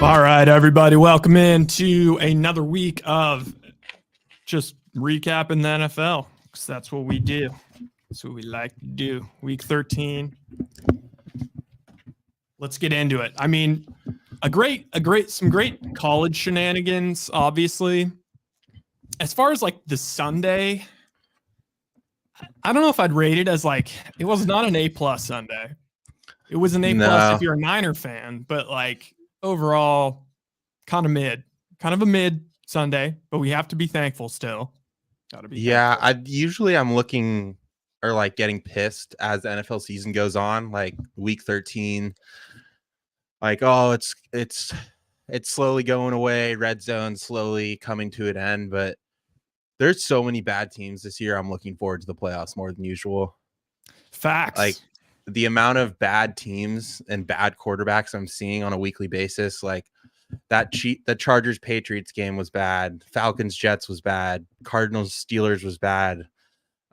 All right, everybody, welcome in to another week of just recapping the NFL, because that's what we do. That's what we like to do. Week 13. Let's get into it. I mean, some great college shenanigans, obviously. As far as like the Sunday, I don't know if I'd rate it as like, it was not an A+ Sunday. It was an A+ if you're a Niner fan, but like overall, kind of a mid Sunday, but we have to be thankful still. Gotta be thankful. I'm looking or like getting pissed as the NFL season goes on, like week 13. Like, oh, it's slowly going away, red zone slowly coming to an end, but there's so many bad teams this year. I'm looking forward to the playoffs more than usual. Facts. Like the amount of bad teams and bad quarterbacks I'm seeing on a weekly basis, like the Chargers Patriots game was bad. Falcons Jets was bad. Cardinals Steelers was bad.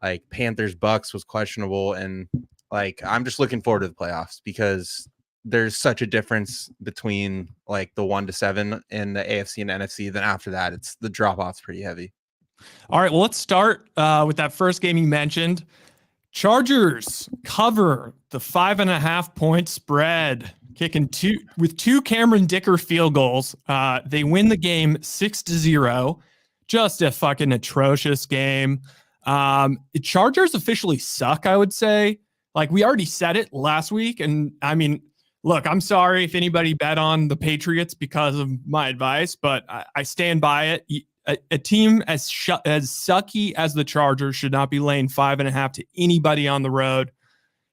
Like Panthers Bucks was questionable. And like, I'm just looking forward to the playoffs because there's such a difference between like the 1-7 in the AFC and NFC. Then after that, it's the drop off's pretty heavy. All right, well, let's start with that first game you mentioned. Chargers cover the 5.5 point spread, kicking two Cameron Dicker field goals. They win the game 6-0. Just a fucking atrocious game. Chargers officially suck, I would say. Like, we already said it last week. And I mean, look, I'm sorry if anybody bet on the Patriots because of my advice, but I stand by it. A team as sucky as the Chargers should not be laying 5.5 to anybody on the road.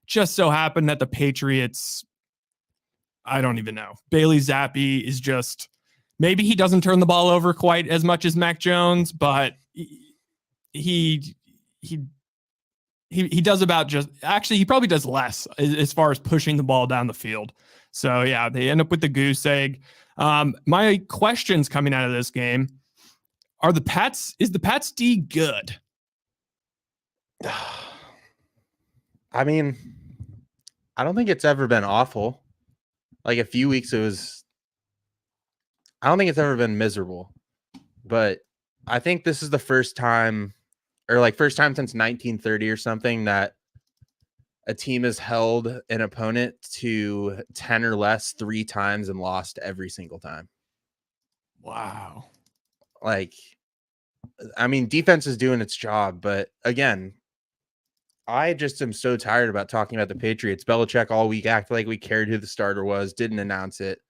Just so happened that the Patriots, I don't even know. Bailey Zappi is just, maybe he doesn't turn the ball over quite as much as Mac Jones, but he does about just, actually, he probably does less as far as pushing the ball down the field. So yeah, they end up with the goose egg. My questions coming out of this game are is the Pats D good? I mean, I don't think it's ever been awful. Like a few weeks, I don't think it's ever been miserable, but I think this is the first time since 1930 or something that a team has held an opponent to 10 or less 3 times and lost every single time. Wow. Like, I mean, defense is doing its job, but again, I just am so tired about talking about the Patriots. Belichick all week acted like we cared who the starter was, didn't announce it.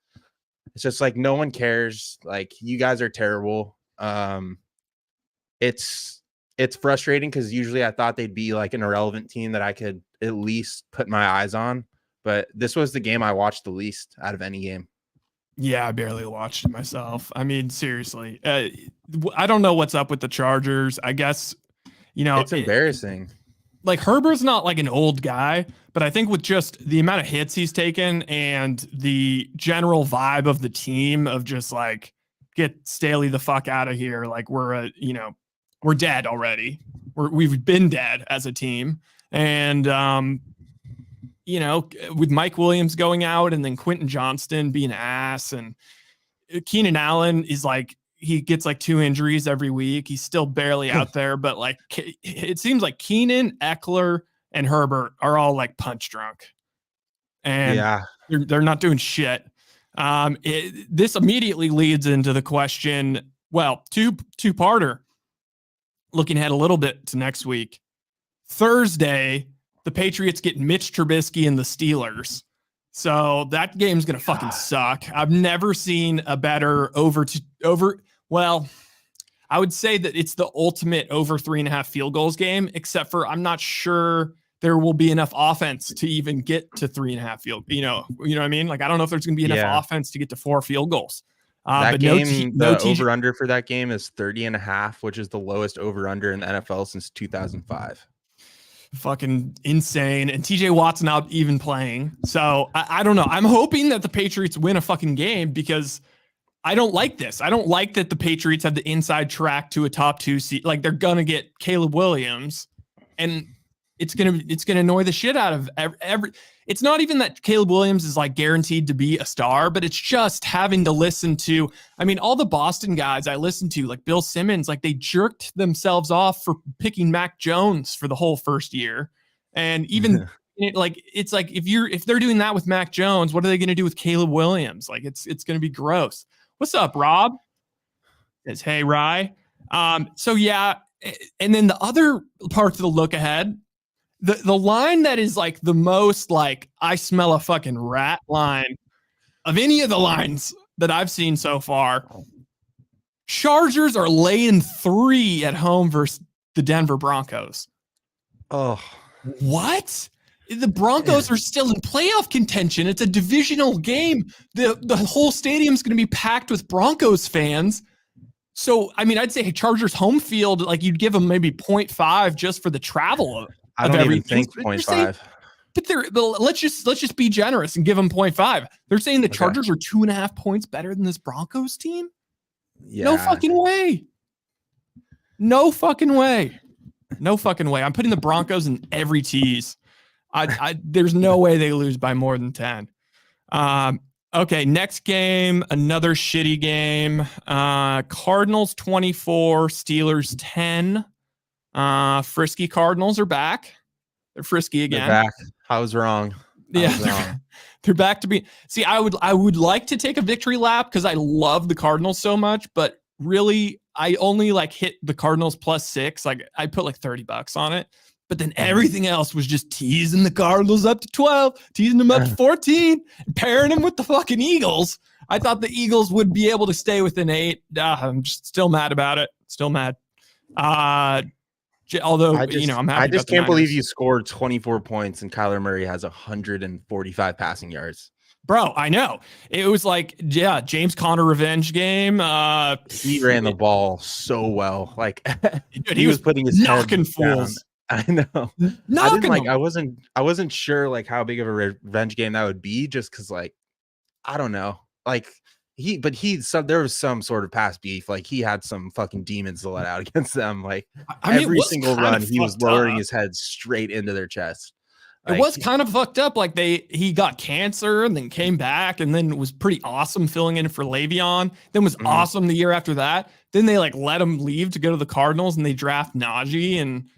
It's just like no one cares. Like, you guys are terrible. It's frustrating because usually I thought they'd be like an irrelevant team that I could at least put my eyes on, but this was the game I watched the least out of any game. Yeah, I barely watched it myself. I mean, seriously, I don't know what's up with the Chargers. I guess, it's embarrassing. Like, Herbert's not like an old guy, but I think with just the amount of hits he's taken and the general vibe of the team of just like, get Staley the fuck out of here. Like, we're dead already. We've been dead as a team. And, with Mike Williams going out and then Quentin Johnston being an ass, and Keenan Allen is like, he gets like 2 injuries every week. He's still barely out there, but like, it seems like Keenan, Eckler, and Herbert are all like punch drunk, and yeah, they're not doing shit. This immediately leads into the question. Well, two-parter. Looking ahead a little bit to next week, Thursday, the Patriots get Mitch Trubisky and the Steelers. So that game's going to fucking suck. I've never seen a better well, I would say that it's the ultimate over 3.5 field goals game, except for I'm not sure there will be enough offense to even get to 3.5 field. You know what I mean? Like, I don't know if there's going to be enough offense to get to 4 field goals. That game, the over-under for that game is 30.5, which is the lowest over-under in the NFL since 2005. Fucking insane. And TJ Watt's not even playing. So I don't know. I'm hoping that the Patriots win a fucking game because I don't like this. I don't like that the Patriots have the inside track to a top 2 seed. Like, they're going to get Caleb Williams, and it's going to annoy the shit out of every it's not even that Caleb Williams is like guaranteed to be a star, but it's just having to listen to, I mean, all the Boston guys I listened to, like Bill Simmons, like they jerked themselves off for picking Mac Jones for the whole first year. And even it's like if they're doing that with Mac Jones, what are they going to do with Caleb Williams? Like it's going to be gross. What's up, Rob? Says, hey, Rye. So yeah, and then the other part of the look ahead, the line that is like the most like I smell a fucking rat line of any of the lines that I've seen so far. Chargers are laying 3 at home versus the Denver Broncos. Oh, what? The Broncos are still in playoff contention. It's a divisional game. The whole stadium's going to be packed with Broncos fans. So, I mean, I'd say Chargers home field, like you'd give them maybe 0.5 just for the travel. I don't even think 0.5. But let's just be generous and give them 0.5. They're saying the Chargers are 2.5 points better than this Broncos team. Yeah. No fucking way. No fucking way. No fucking way. I'm putting the Broncos in every tease. There's no way they lose by more than 10. Okay, next game, another shitty game. Cardinals 24, Steelers 10. Frisky Cardinals are back. They're frisky again. They're back. I was wrong. They're back to be. See, I would like to take a victory lap because I love the Cardinals so much, but really, I only like hit the Cardinals +6. Like I put like $30 on it. But then everything else was just teasing the Cardinals up to 12, teasing them up to 14, pairing them with the fucking Eagles. I thought the Eagles would be able to stay within 8. I'm just still mad about it. Still mad. Although, I'm happy. I just can't believe you scored 24 points and Kyler Murray has 145 passing yards. Bro, I know. It was like, yeah, James Conner revenge game. He ran the ball so well. Like dude, he was putting his knocking fools. Down. I know. I wasn't sure like how big of a revenge game that would be, just because like I don't know. Like there was some sort of past beef. Like he had some fucking demons to let out against them. Like every single run, he was lowering his head straight into their chest. It was kind of fucked up. Like he got cancer and then came back and then was pretty awesome filling in for Le'Veon. Then was awesome the year after that. Then they like let him leave to go to the Cardinals and they draft Najee and.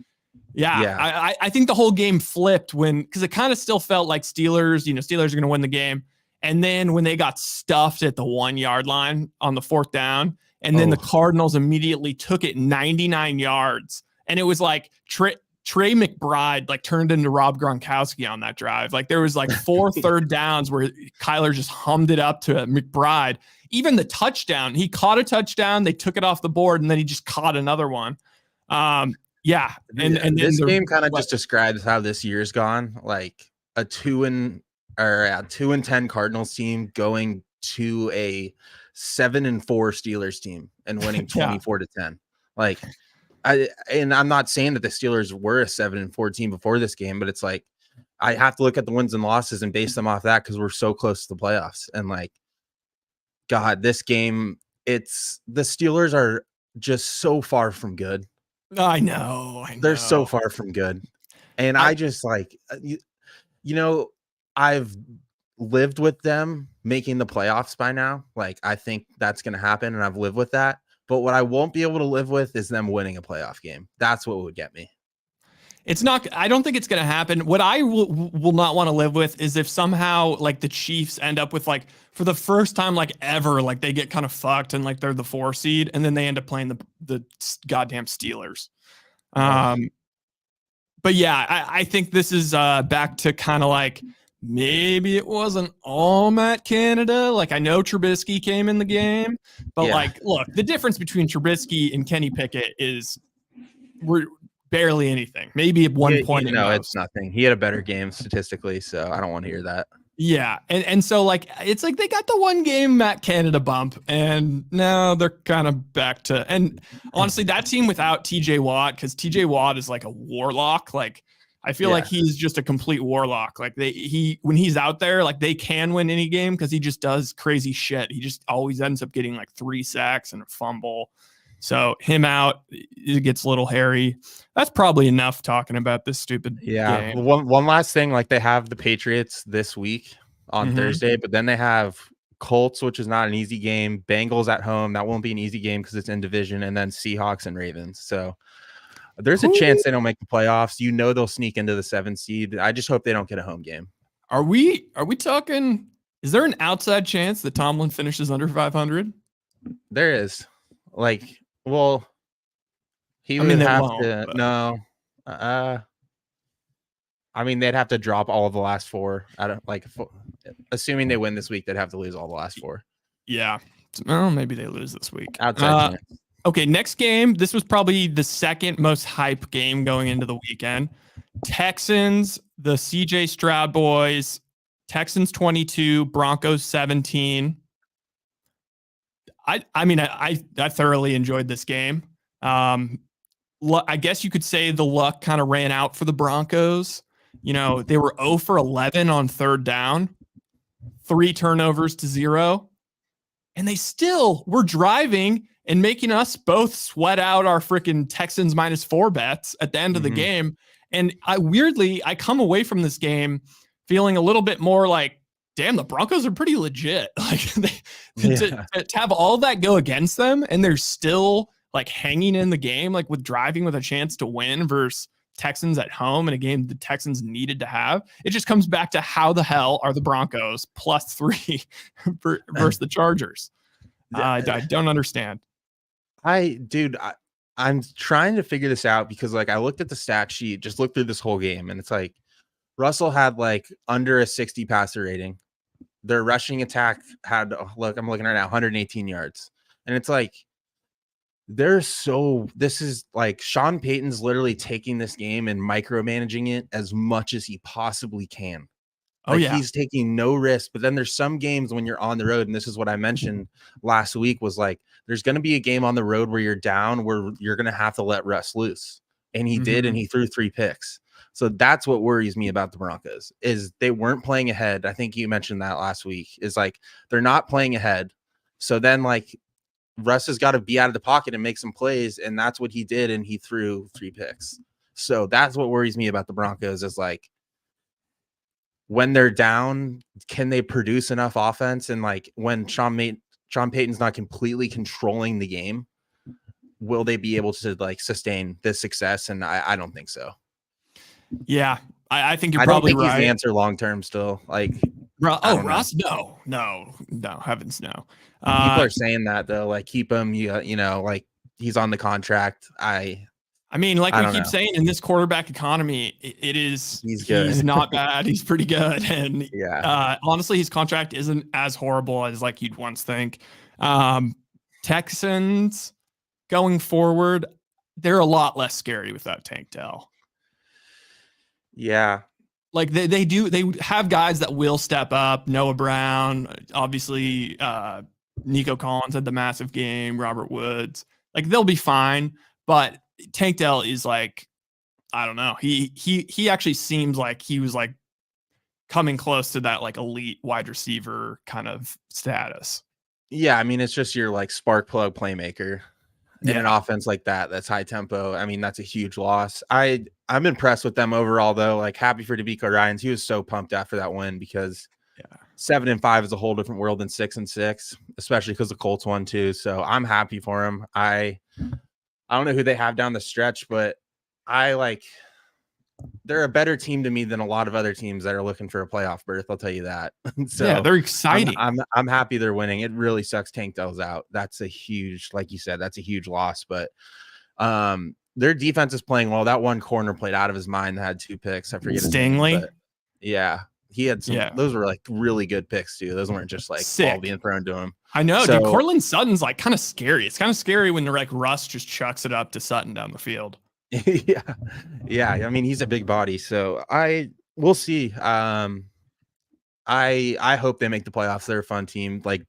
Yeah. I think the whole game flipped because it kind of still felt like Steelers are going to win the game. And then when they got stuffed at the 1 yard line on the 4th down, and then the Cardinals immediately took it 99 yards. And it was like Trey McBride like turned into Rob Gronkowski on that drive. Like there was like 4 third downs where Kyler just hummed it up to McBride. Even the touchdown, he caught a touchdown. They took it off the board and then he just caught another one. Yeah, and this game kind of just describes how this year's gone. Like a 2-10 Cardinals team going to a 7-4 Steelers team and winning 24-10. Like, I'm not saying that the Steelers were a 7-4 team before this game, but it's like I have to look at the wins and losses and base them off that because we're so close to the playoffs. And like, God, this game, the Steelers are just so far from good. I know. They're so far from good. And I just like, I've lived with them making the playoffs by now. Like, I think that's going to happen and I've lived with that. But what I won't be able to live with is them winning a playoff game. That's what would get me. It's not, I don't think it's going to happen. What I will not want to live with is if somehow like the Chiefs end up with like, for the first time like ever, like they get kind of fucked and like they're the 4 seed and then they end up playing the goddamn Steelers. But yeah, I think this is back to kind of like, maybe it wasn't all Matt Canada. Like I know Trubisky came in the game, but like, look, the difference between Trubisky and Kenny Pickett is we're barely anything. Maybe at 1 point. No, it's nothing. He had a better game statistically, so I don't want to hear that. Yeah, and so like it's like they got the 1 game Matt Canada bump, and now they're kind of back to. And honestly, that team without TJ Watt, because TJ Watt is like a warlock. Like I feel like he's just a complete warlock. Like when he's out there, like they can win any game because he just does crazy shit. He just always ends up getting like 3 sacks and a fumble. So him out, it gets a little hairy. That's probably enough talking about this stupid Yeah. game. One last thing, like they have the Patriots this week on Thursday, but then they have Colts, which is not an easy game. Bengals at home, that won't be an easy game because it's in division, and then Seahawks and Ravens. So there's a chance they don't make the playoffs. You know they'll sneak into the 7th seed. I just hope they don't get a home game. Are we talking? Is there an outside chance that Tomlin finishes under 500? There is, like, well, he I would mean, they have won't, to but- no. I mean, they'd have to drop all of the last 4. I don't like, assuming they win this week, they'd have to lose all the last 4. Yeah. Well, maybe they lose this week. Outside chance. Okay, next game. This was probably the second most hype game going into the weekend. Texans, the CJ Stroud boys. Texans 22, Broncos 17. I mean, I thoroughly enjoyed this game. I guess you could say the luck kind of ran out for the Broncos. You know, they were 0 for 11 on 3rd down, 3 turnovers to 0. And they still were driving and making us both sweat out our freaking Texans -4 bets at the end of the game. And I come away from this game feeling a little bit more like, damn, the Broncos are pretty legit. Like to have all that go against them and they're still like hanging in the game, like with driving with a chance to win versus Texans at home in a game the Texans needed to have. It just comes back to how the hell are the Broncos +3 versus the Chargers? I don't understand. I'm trying to figure this out because like I looked at the stat sheet, just looked through this whole game, and it's like Russell had like under a 60 passer rating. Their rushing attack had, I'm looking right now, 118 yards. And it's like, this is like Sean Payton's literally taking this game and micromanaging it as much as he possibly can. Like, he's taking no risk. But then there's some games when you're on the road, and this is what I mentioned last week, was like, there's going to be a game on the road where you're down, where you're going to have to let Russ loose. And he did, and he threw 3 picks. So that's what worries me about the Broncos, is they weren't playing ahead. I think you mentioned that last week, is like, they're not playing ahead. So then like Russ has got to be out of the pocket and make some plays. And that's what he did. And he threw 3 picks. So that's what worries me about the Broncos, is like, when they're down, can they produce enough offense? And like when Sean Payton's not completely controlling the game, will they be able to like sustain this success? And I don't think so. Yeah, I think you're probably right. He's the answer long term still. Like, Russ? No, heavens no. People are saying that though. Like, keep him. You know, like he's on the contract. I mean, like we keep saying, in this quarterback economy, he's good. He's not bad. He's pretty good. And honestly, his contract isn't as horrible as like you'd once think. Texans going forward, they're a lot less scary without Tank Dell. Yeah. Like they have guys that will step up. Noah Brown, obviously, Nico Collins had the massive game, Robert Woods. Like, they'll be fine, but Tank Dell is like, I don't know. He actually seems like he was like coming close to that like elite wide receiver kind of status. Yeah, I mean, it's just your like spark plug playmaker in an offense like that. That's high tempo. I mean, that's a huge loss. I'm impressed with them overall, though. Like, happy for DeMeco Ryans. He was so pumped after that win, because 7-5 is a whole different world than 6-6, especially because the Colts won too. So I'm happy for him. I don't know who they have down the stretch, but they're a better team to me than a lot of other teams that are looking for a playoff berth. I'll tell you that. So yeah, they're exciting. I'm happy they're winning. It really sucks Tank Dell's out. That's a huge, like you said, that's a huge loss. But their defense is playing well. That one corner played out of his mind that had 2 picks. I forget his name, but yeah, he had some. Those were like really good picks too. Those weren't just like ball being thrown to him. I know. Dude, Cortland Sutton's like kind of scary. It's kind of scary when they're like Russ just chucks it up to Sutton down the field. Yeah. I mean, he's a big body, so we'll see. I hope they make the playoffs. They're a fun team. Like,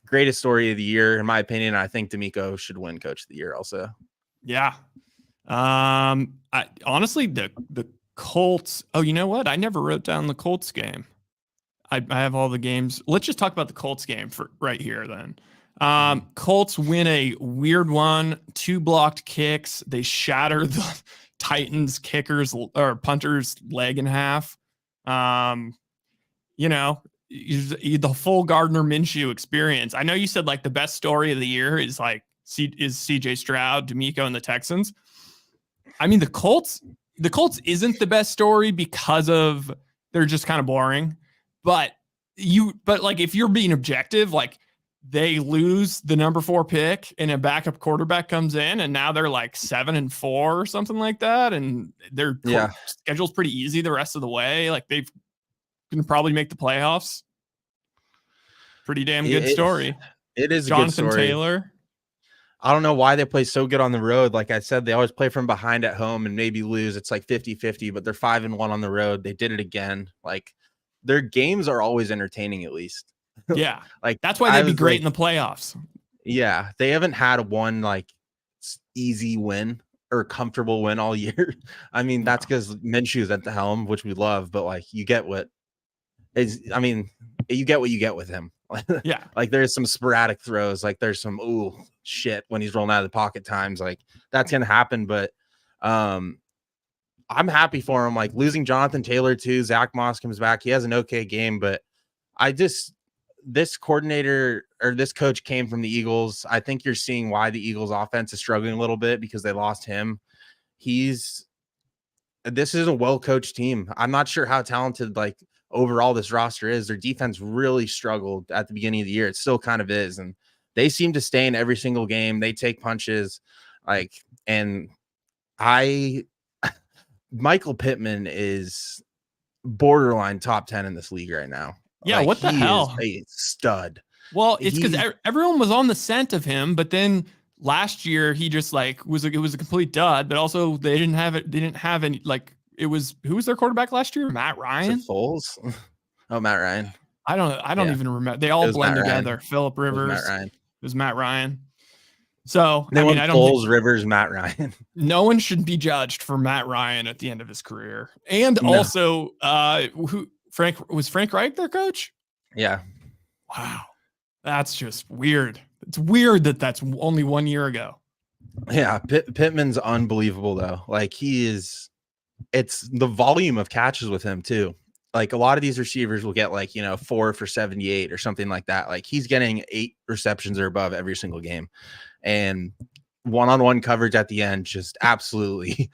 greatest story of the year, in my opinion. I think DeMeco should win Coach of the Year also. Yeah. Honestly, the Colts. Oh, you know what? I never wrote down the Colts game. I have all the games. Let's just talk about the Colts game for right here then. Colts win a weird one, 2 blocked kicks. They shatter the Titans kickers or punters leg in half. You know, the full Gardner Minshew experience. I know you said like the best story of the year is like CJ Stroud, D'Amico, and the Texans. I mean, the Colts isn't the best story because of they're just kind of boring. But like if you're being objective, like they lose the number 4 pick and a backup quarterback comes in and now they're like 7-4 or something like that. And their schedule's pretty easy the rest of the way. Like they've can probably make the playoffs. Pretty damn good story. It is Jonathan a good story. Taylor. I don't know why they play so good on the road. Like I said, they always play from behind at home and maybe lose. It's like 50-50, but they're 5-1 on the road. They did it again. Like their games are always entertaining, at least. Yeah. Like that's why they'd be great in the playoffs. Yeah. They haven't had one like easy win or comfortable win all year. I mean, that's because Minshew's at the helm, which we love, but like you get what you get with him. Yeah. Like there's some sporadic throws, like there's some shit when he's rolling out of the pocket times, like that's gonna happen. But I'm happy for him. Like losing Jonathan Taylor too. Zach Moss comes back. He has an okay game, but this coordinator or this coach came from the Eagles. I think you're seeing why the Eagles offense is struggling a little bit because they lost him. This is a well-coached team. I'm not sure how talented like overall this roster is. Their defense really struggled at the beginning of the year. It still kind of is. And they seem to stay in every single game. They take punches. Michael Pittman is borderline top 10 in this league right now. Yeah. Like, what the hell? Is a stud. Well, it's because everyone was on the scent of him, but then last year he just like it was a complete dud, but also they didn't have any like, who was their quarterback last year? Matt Ryan? Foles? Oh, Matt Ryan. I don't even remember. They all blend together. Phillip Rivers. It was Matt Ryan. So I don't Foles, Rivers, Matt Ryan. No one should be judged for Matt Ryan at the end of his career. And also, was Frank Reich their coach? Yeah. Wow, that's just weird. It's weird that's only 1 year ago. Yeah, Pittman's unbelievable though. Like it's the volume of catches with him too. Like a lot of these receivers will get like, 4 for 78 or something like that. Like he's getting 8 receptions or above every single game. And one-on-one coverage at the end just absolutely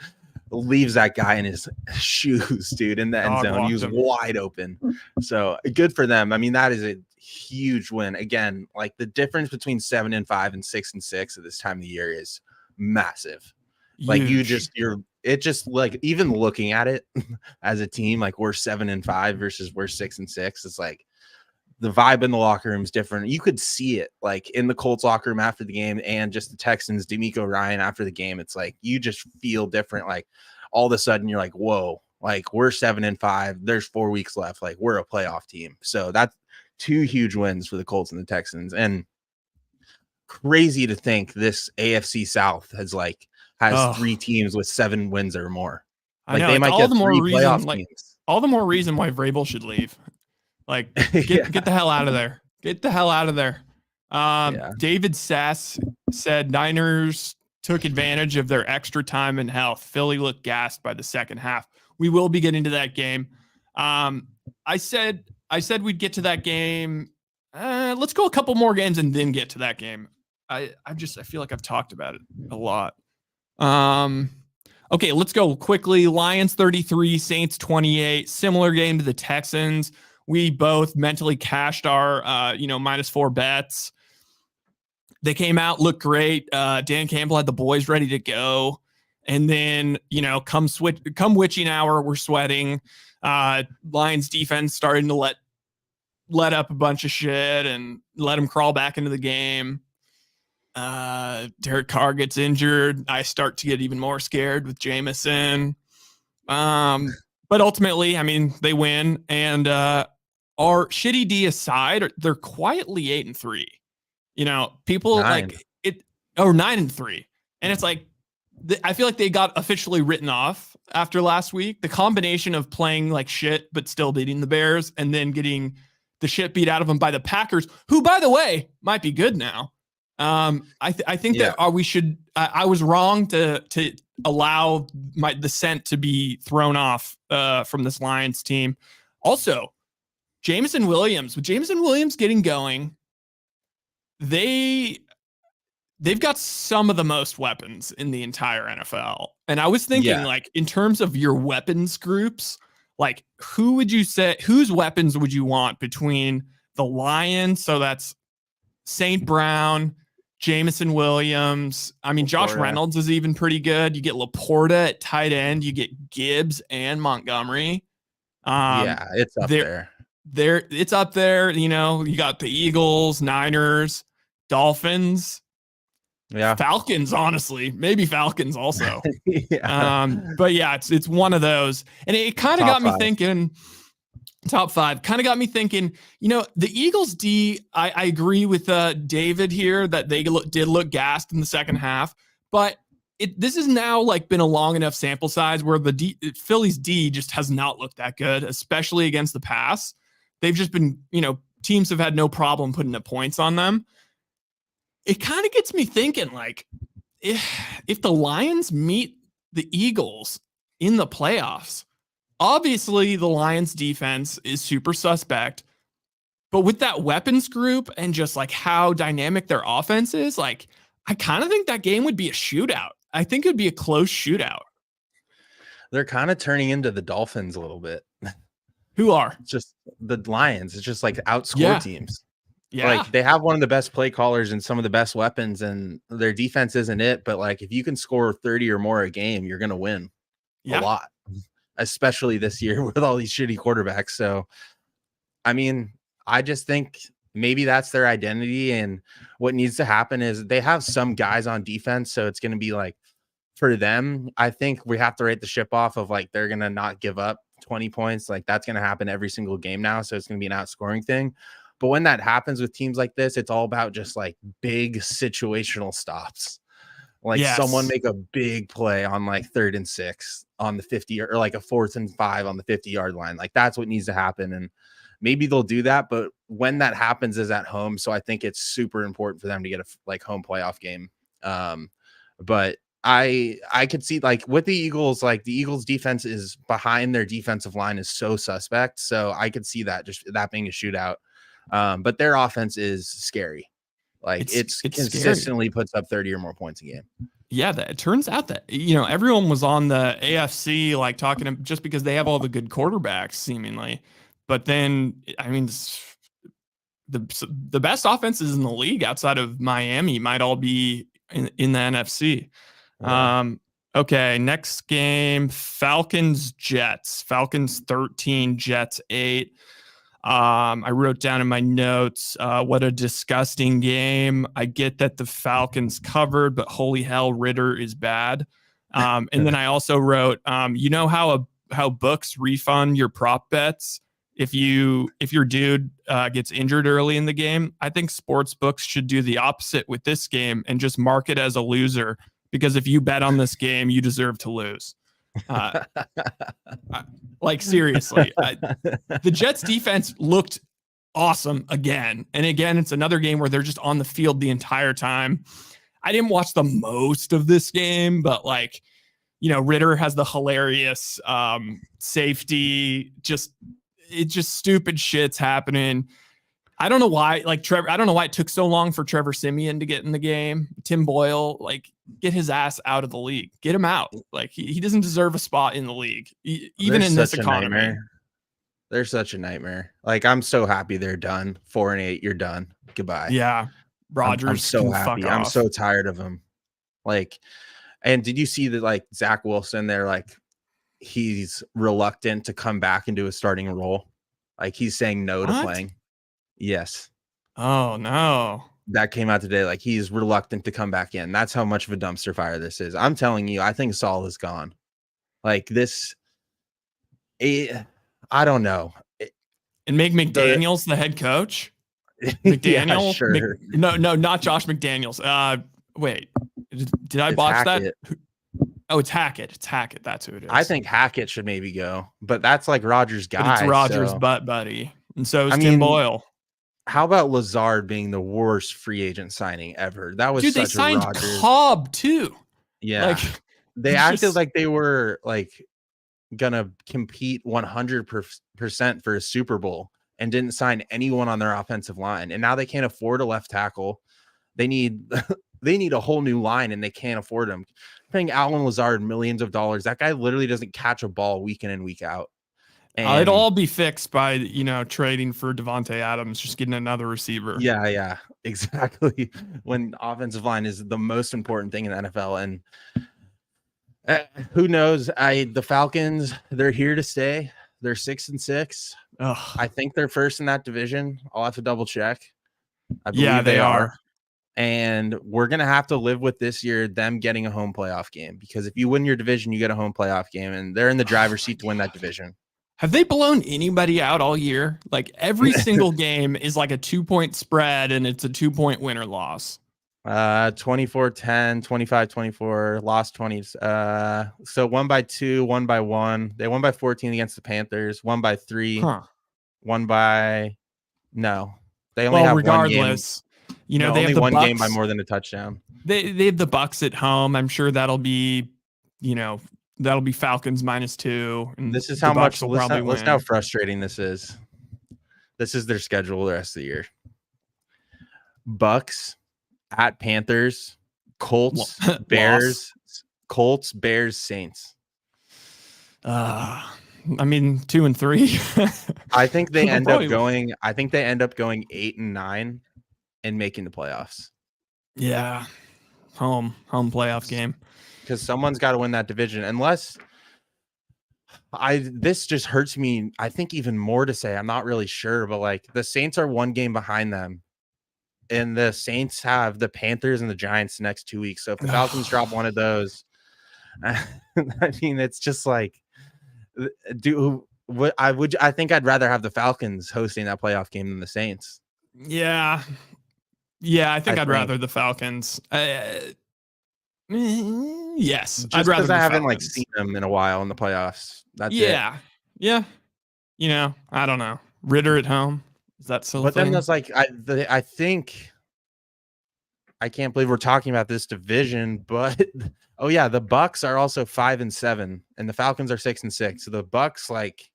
leaves that guy in his shoes, dude, in the end zone. He was wide open. So good for them. I mean, that is a huge win. Again, like the difference between 7-5 and 6-6 at this time of the year is massive. Like it just like even looking at it as a team, like we're 7-5 versus we're 6-6. It's like the vibe in the locker room is different. You could see it like in the Colts locker room after the game and just the Texans, D'Amico Ryan after the game. It's like you just feel different. Like all of a sudden you're like, whoa, like we're 7-5. There's 4 weeks left. Like we're a playoff team. So that's 2 huge wins for the Colts and the Texans. And crazy to think this AFC South has 3 teams with 7 wins or more. Like they might get 3 playoff teams. All the more reason why Vrabel should leave. Like, get the hell out of there. Get the hell out of there. David Sass said Niners took advantage of their extra time and health. Philly looked gassed by the second half. We will be getting to that game. I said we'd get to that game. Let's go a couple more games and then get to that game. I feel like I've talked about it a lot. Okay, let's go quickly. Lions 33, Saints 28. Similar game to the Texans. We both mentally cashed our, -4 bets. They came out, looked great. Dan Campbell had the boys ready to go. And then, come witching hour, we're sweating. Lions defense starting to let up a bunch of shit and let them crawl back into the game. Derek Carr gets injured. I start to get even more scared with Jameson. But ultimately, I mean, they win. And our shitty D aside, they're quietly 8-3. People 9. 9-3. And it's like, I feel like they got officially written off after last week. The combination of playing like shit, but still beating the Bears and then getting the shit beat out of them by the Packers, who, by the way, might be good now. I think Yeah. that we should. I was wrong to allow the scent to be thrown off from this Lions team. Also, Jameson Williams, with Jameson Williams getting going, they've got some of the most weapons in the entire NFL. And I was thinking, Yeah. like, in terms of your weapons groups, like, who would you say, whose weapons would you want between the Lions? So that's St. Brown, Jameson Williams. I mean, Josh Laporta. Reynolds is even pretty good. You get Laporta at tight end. You get Gibbs and Montgomery. Yeah, it's up there. It's up there. You know, you got the Eagles, Niners, Dolphins, Falcons. Honestly, maybe Falcons also. But yeah, it's one of those, and it kind of got me thinking. Top 5 kind of got me thinking, you know, the Eagles D, I agree with David here that they did look gassed in the second half, but this has now like been a long enough sample size where the Phillies D just has not looked that good, especially against the pass. They've just been, you know, teams have had no problem putting up points on them. It kind of gets me thinking, like, if the Lions meet the Eagles in the playoffs, obviously, the Lions defense is super suspect, but with that weapons group and just like how dynamic their offense is, like, I kind of think that game would be a shootout. I think it would be a close shootout. They're kind of turning into the Dolphins a little bit. Who are? It's just the Lions. It's just like outscore teams. Yeah. Like, they have one of the best play callers and some of the best weapons, and their defense isn't it. But like, if you can score 30 or more a game, you're going to win a lot. Especially this year with all these shitty quarterbacks. So, I mean, I just think maybe that's their identity. And what needs to happen is they have some guys on defense. So it's going to be like, for them, I think we have to write the ship off of like, they're going to not give up 20 points. Like, that's going to happen every single game now. So it's going to be an outscoring thing. But when that happens with teams like this, it's all about just like big situational stops. Like, someone make a big play on like 3rd and 6 on the 50 or like a 4th and 5 on the 50-yard line. Like, that's what needs to happen. And maybe they'll do that. But when that happens is at home. So I think it's super important for them to get a like home playoff game. But I could see like with the Eagles, like the Eagles defense is behind their defensive line is so suspect. So I could see that just that being a shootout. But their offense is scary. Like, it's consistently scary. Puts up 30 or more points a game. Yeah, it turns out that, you know, everyone was on the AFC, like talking just because they have all the good quarterbacks seemingly. But then, I mean, the best offenses in the league outside of Miami might all be in the NFC. Yeah. Okay, next game, Falcons Jets. Falcons 13, Jets 8. I wrote down in my notes, what a disgusting game. I get that the Falcons covered, but holy hell, Ritter is bad. And then I also wrote, you know how books refund your prop bets if your dude gets injured early in the game? I think sports books should do the opposite with this game and just mark it as a loser, because if you bet on this game, you deserve to lose. Like, seriously, the Jets defense looked awesome again. And again, it's another game where they're just on the field the entire time. I didn't watch the most of this game, but like, you know, Ritter has the hilarious safety, just stupid shit's happening. I don't know why, like Trevor, I don't know why it took so long for Trevor Siemian to get in the game. Tim Boyle, like, get his ass out of the league. Get him out. Like, he doesn't deserve a spot in the league, even in this economy. They're such a nightmare. Like, I'm so happy they're done. 4-8, you're done. Goodbye. Yeah. Rodgers. I'm so happy. I'm so tired of him. Like, and did you see that, like, Zach Wilson, they're like, he's reluctant to come back into a starting role. Like, he's saying no to playing. Yes. Oh, no. That came out today. Like, he's reluctant to come back in. That's how much of a dumpster fire this is. I'm telling you, I think Saul is gone. Like, this, I don't know. And make McDaniels the head coach? McDaniel? Yeah, sure. No, not Josh McDaniels. Wait, did I botch that? Oh, it's Hackett. It's Hackett. That's who it is. I think Hackett should maybe go, but that's like Rodgers' guy. But it's Rodgers' butt buddy. And so is Tim Boyle. How about Lazard being the worst free agent signing ever? That was Dude, they such a signed Rodgers. Cobb too. Yeah. Like, They it's acted just like they were like gonna compete 100% for a Super Bowl and didn't sign anyone on their offensive line. And now they can't afford a left tackle. They need they need a whole new line and they can't afford him. Paying Alan Lazard millions of dollars. That guy literally doesn't catch a ball week in and week out. it'll And all be fixed by, you know, trading for Devontae Adams, just getting another receiver. yeah, exactly. When offensive line is the most important thing in the NFL. And who knows? The Falcons, they're here to stay. They're 6-6. Ugh. I think they're first in that division. I'll have to double check. I Yeah, believe they are. And we're going to have to live with this year them getting a home playoff game, because if you win your division, you get a home playoff game, and they're in the driver's seat to win that division. Have they blown anybody out all year? Like every single game is like a 2-point spread and it's a 2-point win or loss. 24-10, 25-24, lost 20. So 1 by 2, 1 by 1. They won by 14 against the Panthers, 1 by 3, 1 by no. They only have regardless, one game. You know, No, they only have the one Bucks, game by more than a touchdown. They have the Bucks at home. I'm sure that'll be, you know, that'll be Falcons -2. And this is how much will probably win. Listen how frustrating this is. This is their schedule the rest of the year. Bucks at Panthers, Colts, Bears, Saints. I mean, 2 and 3. I think they end up going 8-9 and making the playoffs. Yeah. Home playoff game. Because someone's got to win that division. Unless this just hurts me. I think even more to say. I'm not really sure, but like the Saints are 1 game behind them. And the Saints have the Panthers and the Giants the next 2 weeks. So if the Falcons drop one of those, I mean, it's just like, I think I'd rather have the Falcons hosting that playoff game than the Saints. Yeah, I think I'd rather the Falcons. Yes, just I'd rather because I haven't like seen them in a while in the playoffs. That's yeah. You know, I don't know. Ritter at home. Is that still? But then that's like I think I can't believe we're talking about this division, but oh yeah, the Bucks are also 5-7, and the Falcons are 6-6. So the Bucks, like,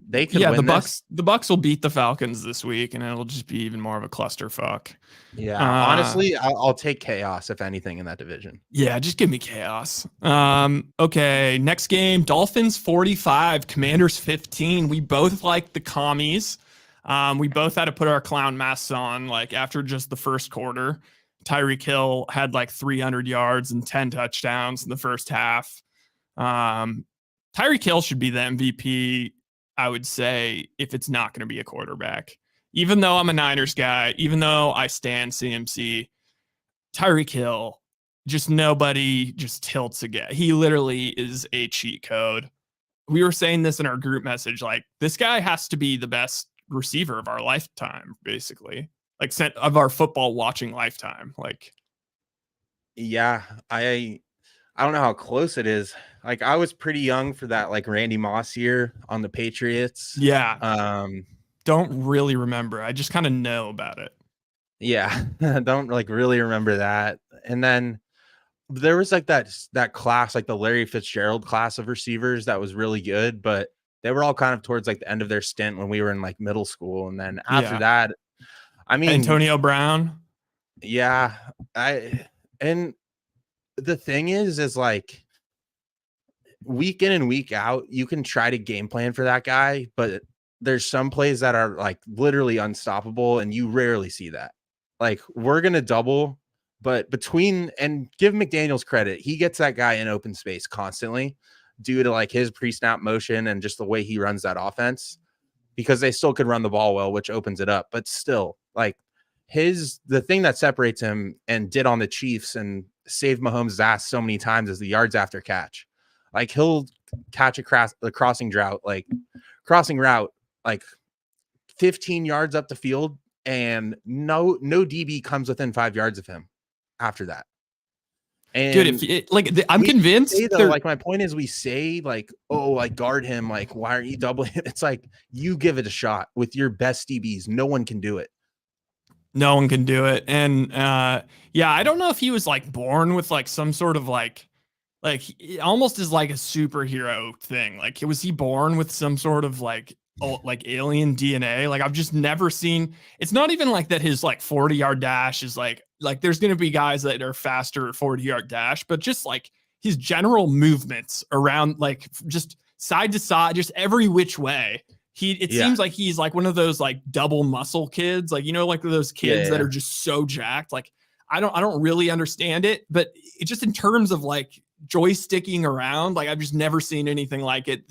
they could win the Bucks will beat the Falcons this week, and it'll just be even more of a clusterfuck. Yeah, honestly, I'll take chaos if anything in that division. Yeah, just give me chaos. Okay, next game: Dolphins 45, Commanders 15. We both like the commies. We both had to put our clown masks on, like, after just the first quarter. Tyreek Hill had like 300 yards and 10 touchdowns in the first half. Tyreek Hill should be the MVP, I would say, if it's not going to be a quarterback. Even though I'm a Niners guy, even though I stand CMC, Tyreek Hill, just nobody just tilts again. He literally is a cheat code. We were saying this in our group message, like, this guy has to be the best receiver of our lifetime, basically, like, of our football watching lifetime. Like, yeah, I don't know how close it is. Like, I was pretty young for that, like, Randy Moss year on the Patriots. Yeah. Don't really remember. I just kind of know about it. Yeah. Don't like really remember that. And then there was like that class, like the Larry Fitzgerald class of receivers that was really good, but they were all kind of towards like the end of their stint when we were in like middle school. And then after that, I mean, Antonio Brown. Yeah. And the thing is like, week in and week out, you can try to game plan for that guy, but there's some plays that are like literally unstoppable, and you rarely see that. Like, we're going to double, but and give McDaniels credit, he gets that guy in open space constantly due to like his pre-snap motion and just the way he runs that offense, because they still could run the ball well, which opens it up. But still, like, the thing that separates him and did on the Chiefs and saved Mahomes' ass so many times is the yards after catch. Like, he'll catch a crossing route, like 15 yards up the field, and no DB comes within 5 yards of him after that. Dude, And I'm we convinced say though, like my point is, we say like, oh, like guard him, like why aren't you doubling him? It's like you give it a shot with your best DBs. No one can do it. no one can do it. And yeah, I don't know if he was like born with like some sort of like it almost is like a superhero thing. Like was he born with some sort of like alien DNA? Like I've just never seen. It's not even like that his like 40-yard dash is like there's going to be guys that are faster 40-yard dash, but just like his general movements around like just side to side, just every which way. It Yeah. seems like he's like one of those like double muscle kids, like like those kids that are just so jacked. Like I don't really understand it, but it just in terms of like joysticking around, like I've just never seen anything like it.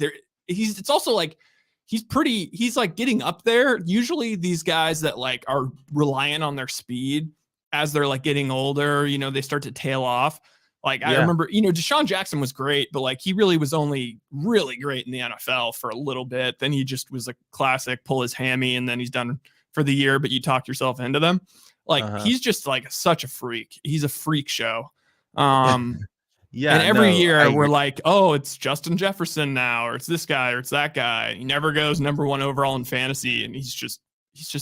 It's also like he's like getting up there. Usually these guys that like are reliant on their speed as they're like getting older, they start to tail off. Like I remember, Deshaun Jackson was great, but like he really was only really great in the NFL for a little bit. Then he just was a classic pull his hammy and then he's done for the year, but you talk yourself into them. Like he's just like such a freak. He's a freak show. Yeah. And every year we're like, oh, it's Justin Jefferson now, or it's this guy, or it's that guy. He never goes number 1 overall in fantasy, and he's just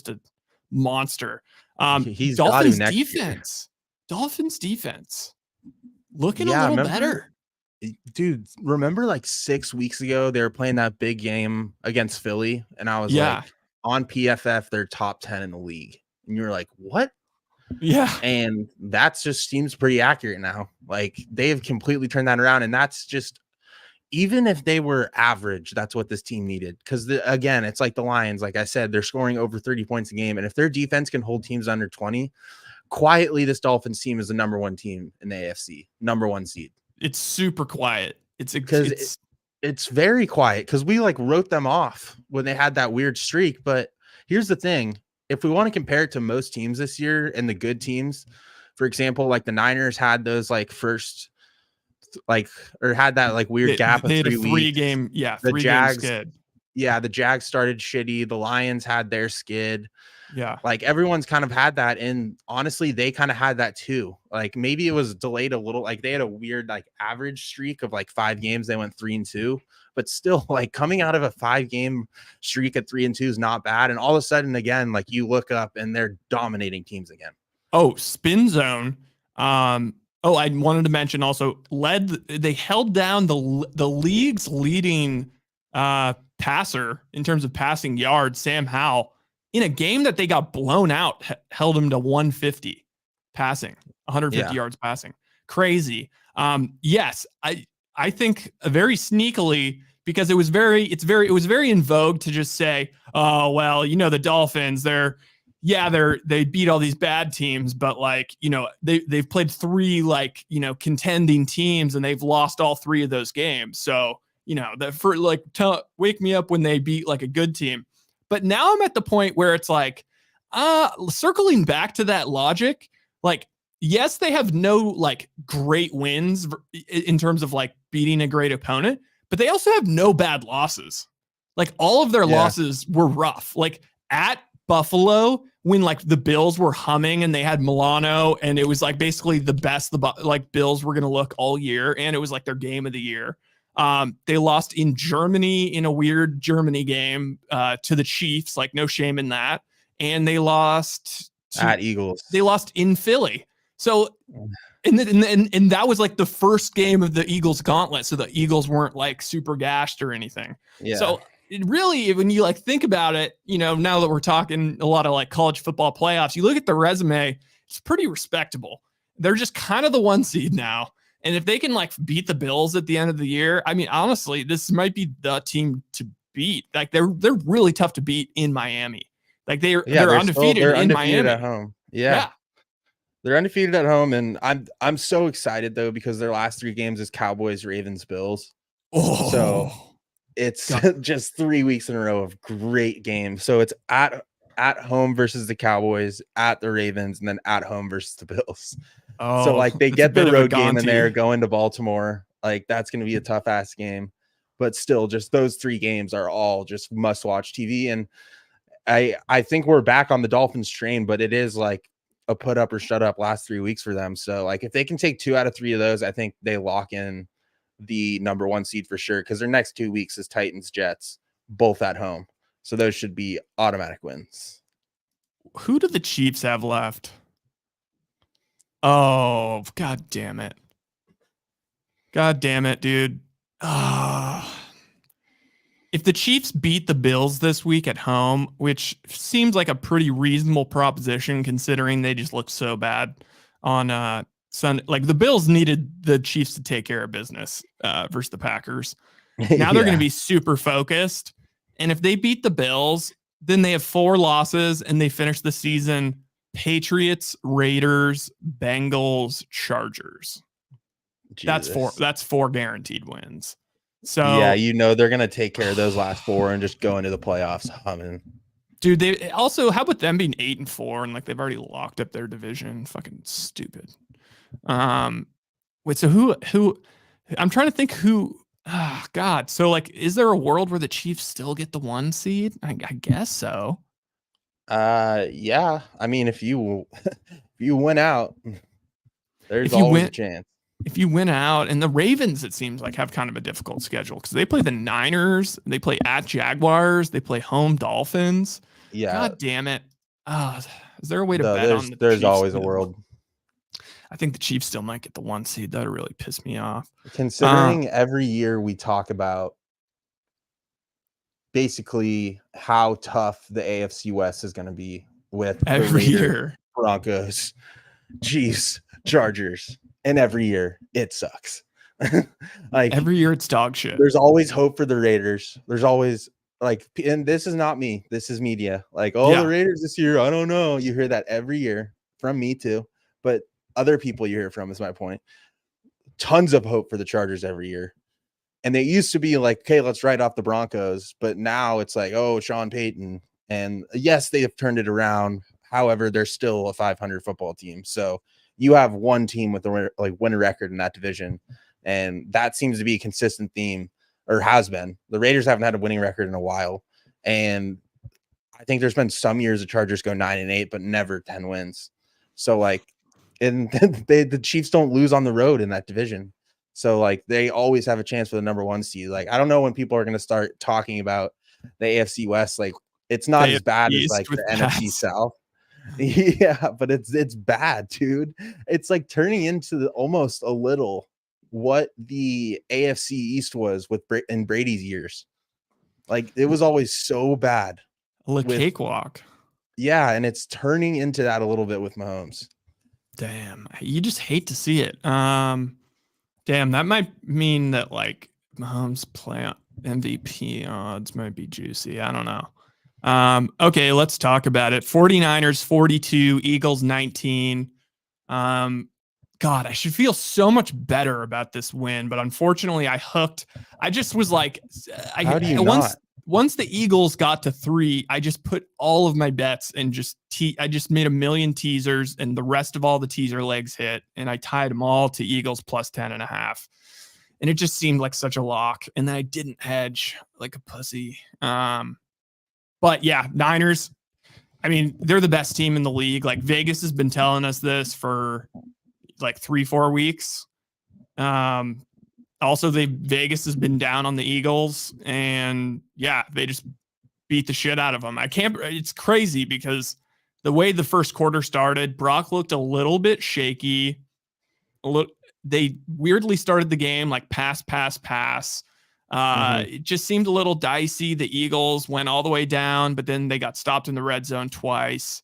a monster. He's Dolphins defense. Dolphins defense. Looking a little better. Dude, remember like 6 weeks ago they were playing that big game against Philly, and I was like, on PFF, they're top 10 in the league. And you were like, what? Yeah. And that just seems pretty accurate now. Like they have completely turned that around. And that's just, even if they were average, that's what this team needed. Because again, it's like the Lions. Like I said, they're scoring over 30 points a game. And if their defense can hold teams under 20, quietly, this Dolphins team is the number 1 team in the AFC, number 1 seed. It's super quiet. It's very quiet because we like wrote them off when they had that weird streak. But here's the thing. If we want to compare it to most teams this year and the good teams, for example, like the Niners had those like first, like, or had that like weird gap of 3 weeks. The Jags, the Jags started shitty. The Lions had their skid. Yeah. Like everyone's kind of had that. And honestly, they kind of had that too. Like maybe it was delayed a little. Like they had a weird, like average streak of like 5 games. They went 3-2, but still like coming out of a 5-game streak at 3-2 is not bad. And all of a sudden, again, like you look up and they're dominating teams again. Oh, spin zone. I wanted to mention also they held down the league's leading passer in terms of passing yards, Sam Howell, in a game that they got blown out, held him to 150 passing, 150 yards passing. Crazy. Yes, I think very sneakily, because it was very in vogue to just say, oh, well, the Dolphins, they beat all these bad teams, but like, they've played 3 like, contending teams and they've lost all 3 of those games. So, for like, wake me up when they beat like a good team. But now I'm at the point where it's like, circling back to that logic, like, yes, they have no like great wins in terms of like beating a great opponent, but they also have no bad losses. Like all of their losses were rough. Like at Buffalo, when like the Bills were humming and they had Milano and it was like basically the best like Bills were going to look all year. And it was like their game of the year. They lost in Germany in a weird Germany game to the Chiefs, like no shame in that. And they lost at Eagles. They lost in Philly. So, and that was like the first game of the Eagles gauntlet. So the Eagles weren't like super gashed or anything. Yeah. So it really, when you like think about it, now that we're talking a lot of like college football playoffs, you look at the resume, it's pretty respectable. They're just kind of the 1 seed now. And if they can like beat the Bills at the end of the year, I mean, honestly, this might be the team to beat. Like they're really tough to beat in Miami. Like they're undefeated in Miami at home. Yeah. They're undefeated at home. And I'm so excited though, because their last 3 games is Cowboys, Ravens, Bills. Oh, so it's just 3 weeks in a row of great games. So it's at home versus the Cowboys, at the Ravens, and then at home versus the Bills. Oh, so like they get the road game and they're going to Baltimore. Like that's going to be a tough ass game, but still just those 3 games are all just must watch TV. And I think we're back on the Dolphins train, but it is like a put up or shut up last 3 weeks for them. So like if they can take 2 out of 3 of those, I think they lock in the number 1 seed for sure, because their next 2 weeks is Titans, Jets, both at home. So those should be automatic wins. Who do the Chiefs have left? Oh, God damn it. God damn it, dude. If the Chiefs beat the Bills this week at home, which seems like a pretty reasonable proposition considering they just looked so bad on Sunday. Like the Bills needed the Chiefs to take care of business versus the Packers. Now they're going to be super focused. And if they beat the Bills, then they have 4 losses and they finish the season Patriots, Raiders, Bengals, Chargers. Jesus. That's 4 guaranteed wins. So yeah, they're gonna take care of those last 4 and just go into the playoffs humming. Dude, they also, how about them being 8-4 and like they've already locked up their division? Fucking stupid. Wait, so who I'm trying to think who. God. So like, is there a world where the Chiefs still get the 1 seed? I guess so. Yeah. I mean, if you win out, there's always a chance. If you win out, and the Ravens, it seems like, have kind of a difficult schedule because they play the Niners, they play at Jaguars, they play home Dolphins. Yeah. God damn it. Is there a way to bet on the There's Chiefs always a world. I think the Chiefs still might get the 1 seed. That'd really piss me off. Considering every year we talk about basically how tough the AFC West is going to be with every year Broncos, Chiefs, Chargers, and every year it sucks. Like every year it's dog shit. There's always hope for the Raiders. There's always like, and this is not me. This is media. Like, the Raiders this year, I don't know. You hear that every year from me too, but other people you hear from is my point. Tons of hope for the Chargers every year. And they used to be like, okay, let's write off the Broncos. But now it's like, oh, Sean Payton. And yes, they have turned it around. However, they're still a 500 football team. So you have one team with a winning record in that division. And that seems to be a consistent theme, or has been. The Raiders haven't had a winning record in a while. And I think there's been some years the Chargers go 9-8, but never 10 wins. So like, and the Chiefs don't lose on the road in that division. So like they always have a chance for the number 1 seed. Like, I don't know when people are going to start talking about the AFC West. Like, it's not as bad as like the NFC South. Yeah, but it's bad, dude. It's like turning into almost a little what the AFC East was in Brady's years. Like, it was always so bad. A cakewalk. Yeah, and it's turning into that a little bit with Mahomes. Damn, you just hate to see it. Damn, that might mean that like Mahomes play MVP odds might be juicy. I don't know. Okay, let's talk about it. 49ers 42, Eagles 19. God, I should feel so much better about this win, but unfortunately I hooked. I just was like, how do you not? Once the Eagles got to 3, I just put all of my bets and I just made a million teasers, and the rest of all the teaser legs hit, and I tied them all to Eagles plus 10.5. And it just seemed like such a lock. And then I didn't hedge like a pussy. But yeah, Niners, I mean, they're the best team in the league. Like Vegas has been telling us this for like 3-4 weeks. Also, Vegas has been down on the Eagles, and yeah, they just beat the shit out of them. It's crazy because the way the first quarter started, Brock looked a little bit shaky. They weirdly started the game like pass. It just seemed a little dicey. The Eagles went all the way down, but then they got stopped in the red zone twice.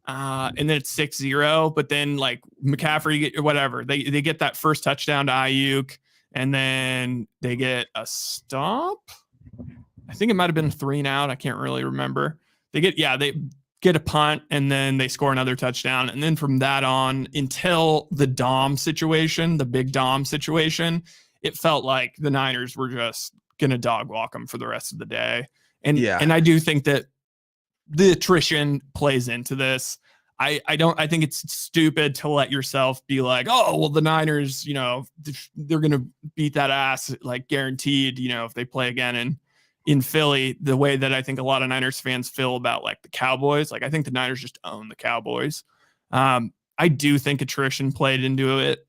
And then it's 6-0, but then like McCaffrey, whatever, they get that first touchdown to Ayuk. And then they get a stop. I think it might have been 3 and out. I can't really remember. They get a punt, and then they score another touchdown. And then from that on, until the big Dom situation, it felt like the Niners were just going to dog walk them for the rest of the day. And I do think that the attrition plays into this. I think it's stupid to let yourself be like, oh, well, the Niners, they're going to beat that ass, like guaranteed, if they play again in Philly, the way that I think a lot of Niners fans feel about like the Cowboys. Like, I think the Niners just own the Cowboys. I do think attrition played into it.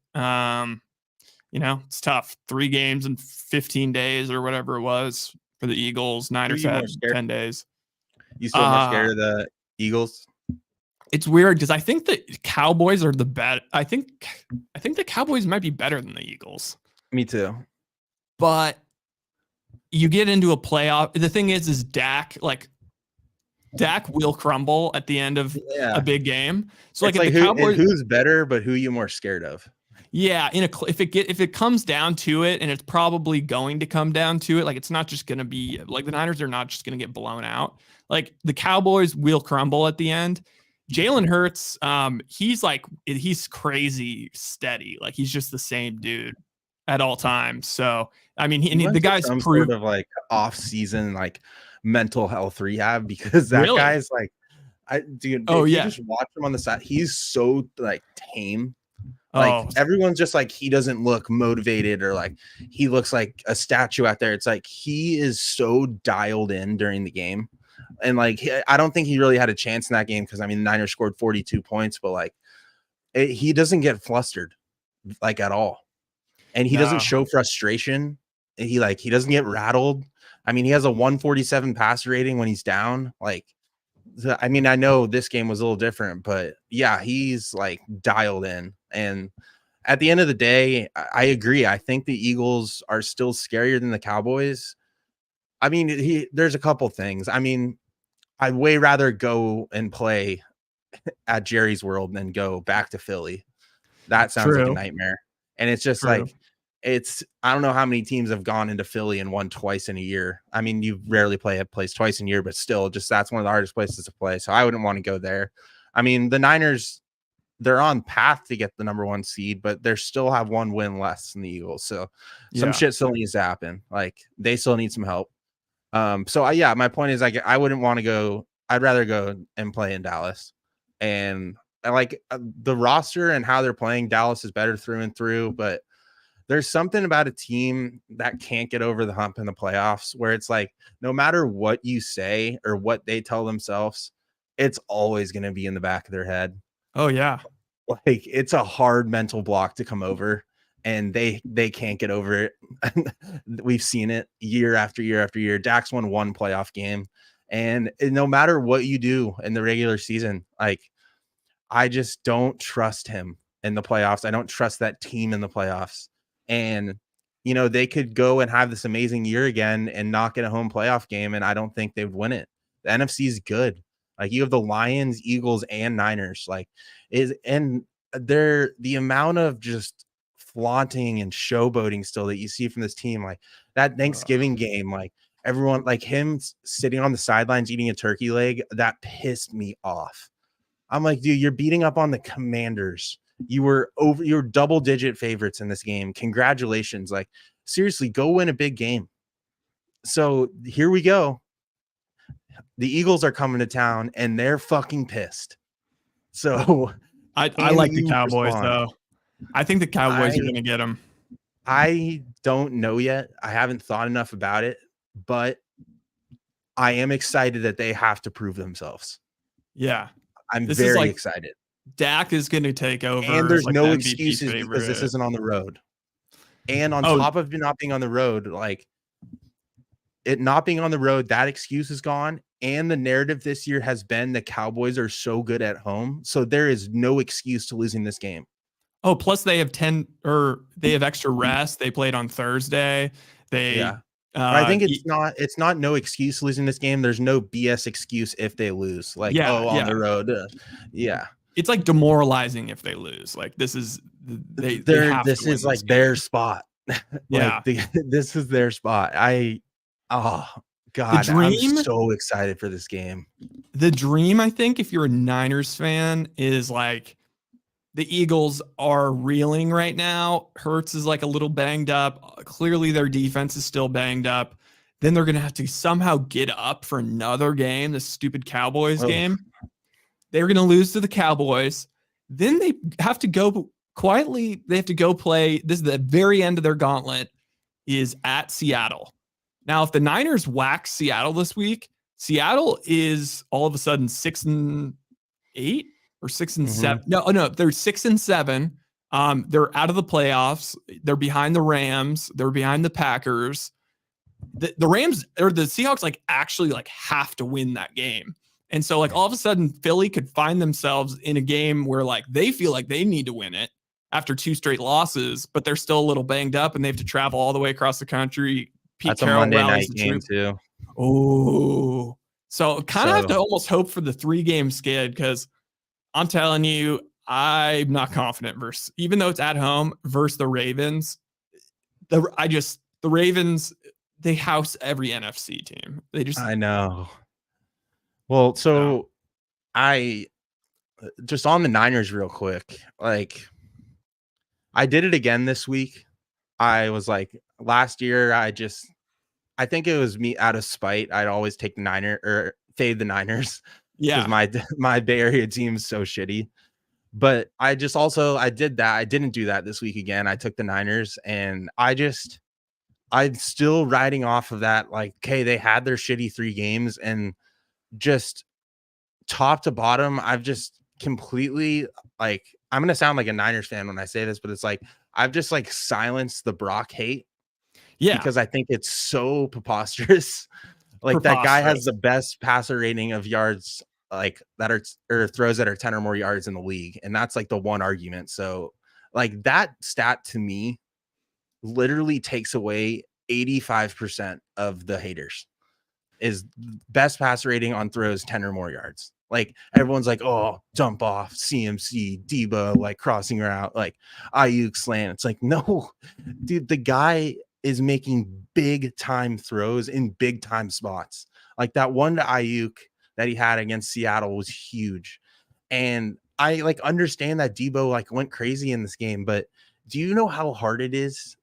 It's tough. 3 games in 15 days or whatever it was for the Eagles. Niners you had more scared? 10 days. You still more scared of the Eagles? It's weird because I think the Cowboys are the best. I think the Cowboys might be better than the Eagles. Me too. But you get into a playoff. The thing is Dak will crumble at the end of a big game. So it's like if the Cowboys, who's better, but who you more scared of? Yeah, if it comes down to it, and it's probably going to come down to it, like it's not just going to be like the Niners are not just going to get blown out. Like the Cowboys will crumble at the end. Jalen Hurts, he's crazy steady. Like he's just the same dude at all times. So I mean, the guy's sort of like off-season like mental health rehab because that guy's like, if you just watch him on the side, he's so like tame. Like everyone's just like, he doesn't look motivated or like he looks like a statue out there. It's like he is so dialed in during the game. And like I don't think he really had a chance in that game because I mean the Niners scored 42 points, but like he doesn't get flustered like at all. And he doesn't show frustration. He doesn't get rattled. I mean, he has a 147 passer rating when he's down. Like, I mean, I know this game was a little different, but yeah, he's like dialed in. And at the end of the day, I agree. I think the Eagles are still scarier than the Cowboys. I mean, there's a couple things. I mean, I'd way rather go and play at Jerry's World than go back to Philly. That sounds like a nightmare. And it's just like, I don't know how many teams have gone into Philly and won twice in a year. I mean, you rarely play a place twice in a year, but still that's one of the hardest places to play. So I wouldn't want to go there. I mean, the Niners, they're on path to get the number 1 seed, but they still have 1 win less than the Eagles. So some shit still needs to happen. Like they still need some help. My point is like, I wouldn't want to go. I'd rather go and play in Dallas. And I like the roster and how they're playing. Dallas is better through and through, but there's something about a team that can't get over the hump in the playoffs where it's like, no matter what you say or what they tell themselves, it's always going to be in the back of their head. Oh yeah. Like it's a hard mental block to come over and they can't get over it. We've seen it year after year after year. Dak's won 1 playoff game and no matter what you do in the regular season, like I just don't trust him in the playoffs. I don't trust that team in the playoffs. And, they could go and have this amazing year again and not get a home playoff game. And I don't think they would win it. The NFC is good. Like you have the Lions, Eagles, and Niners. The amount of just flaunting and showboating still that you see from this team, like that Thanksgiving game, like everyone, like him sitting on the sidelines eating a turkey leg, that pissed me off. I'm like, dude, you're beating up on the Commanders. You were double-digit favorites in this game. Congratulations. Like, seriously, go win a big game. So here we go. The Eagles are coming to town, and they're fucking pissed. So I like the Cowboys, though. I think the Cowboys are going to get them. I don't know yet. I haven't thought enough about it, but I am excited that they have to prove themselves. Yeah. I'm very excited. Dak is going to take over. And there's no excuses because this isn't on the road. And on top of not being on the road, like it not being on the road, that excuse is gone. And the narrative this year has been the Cowboys are so good at home. So there is no excuse to losing this game. Oh, plus they have extra rest. They played on Thursday. I think it's not no excuse losing this game. There's no BS excuse if they lose. Like, on the road. It's like demoralizing if they lose. Like this is this is like their spot. This is their spot. God, I'm so excited for this game. The dream, I think, if you're a Niners fan, is like the Eagles are reeling right now. Hurts is like a little banged up. Clearly, their defense is still banged up. Then they're going to have to somehow get up for another game, this stupid Cowboys game. They're going to lose to the Cowboys. Then they have to go quietly. They have to go play. This is the very end of their gauntlet is at Seattle. Now, if the Niners whack Seattle this week, Seattle is all of a sudden 6-8. or 6-7. No, they're 6-7. They're out of the playoffs. They're behind the Rams. They're behind the Packers. The Rams or the Seahawks like actually like have to win that game. And so like all of a sudden Philly could find themselves in a game where like they feel like they need to win it after 2 straight losses, but they're still a little banged up and they have to travel all the way across the country. Pete That's Carroll a Monday rallies night the game troop. too. Oh, so kind of have to almost hope for the 3-game skid because I'm telling you, I'm not confident versus, even though it's at home versus the Ravens. The Ravens, they house every NFC team. I know. Well, so I just on the Niners real quick. Like I did it again this week. I was like last year, I think it was me out of spite. I'd always take the Niner or fade the Niners because my Bay Area team is so shitty. But I did that. I didn't do that this week again. I took the Niners and I'm still riding off of that. Like, okay, they had their shitty 3 games and just top to bottom, I've just completely like, I'm going to sound like a Niners fan when I say this, but it's like, I've just like silenced the Brock hate. Yeah. Because I think it's so preposterous. Like that guy has the best passer rating of yards like that are or throws that are 10 or more yards in the league. And that's like the one argument. So like that stat to me literally takes away 85% of the haters is best passer rating on throws 10 or more yards. Like everyone's like, oh, dump off, CMC, Debo, like crossing route, like Ayuk slant. It's like, no, dude, the guy is making big time throws in big time spots. Like that one to Ayuk that he had against Seattle was huge. And I like understand that Debo like went crazy in this game, but do you know how hard it is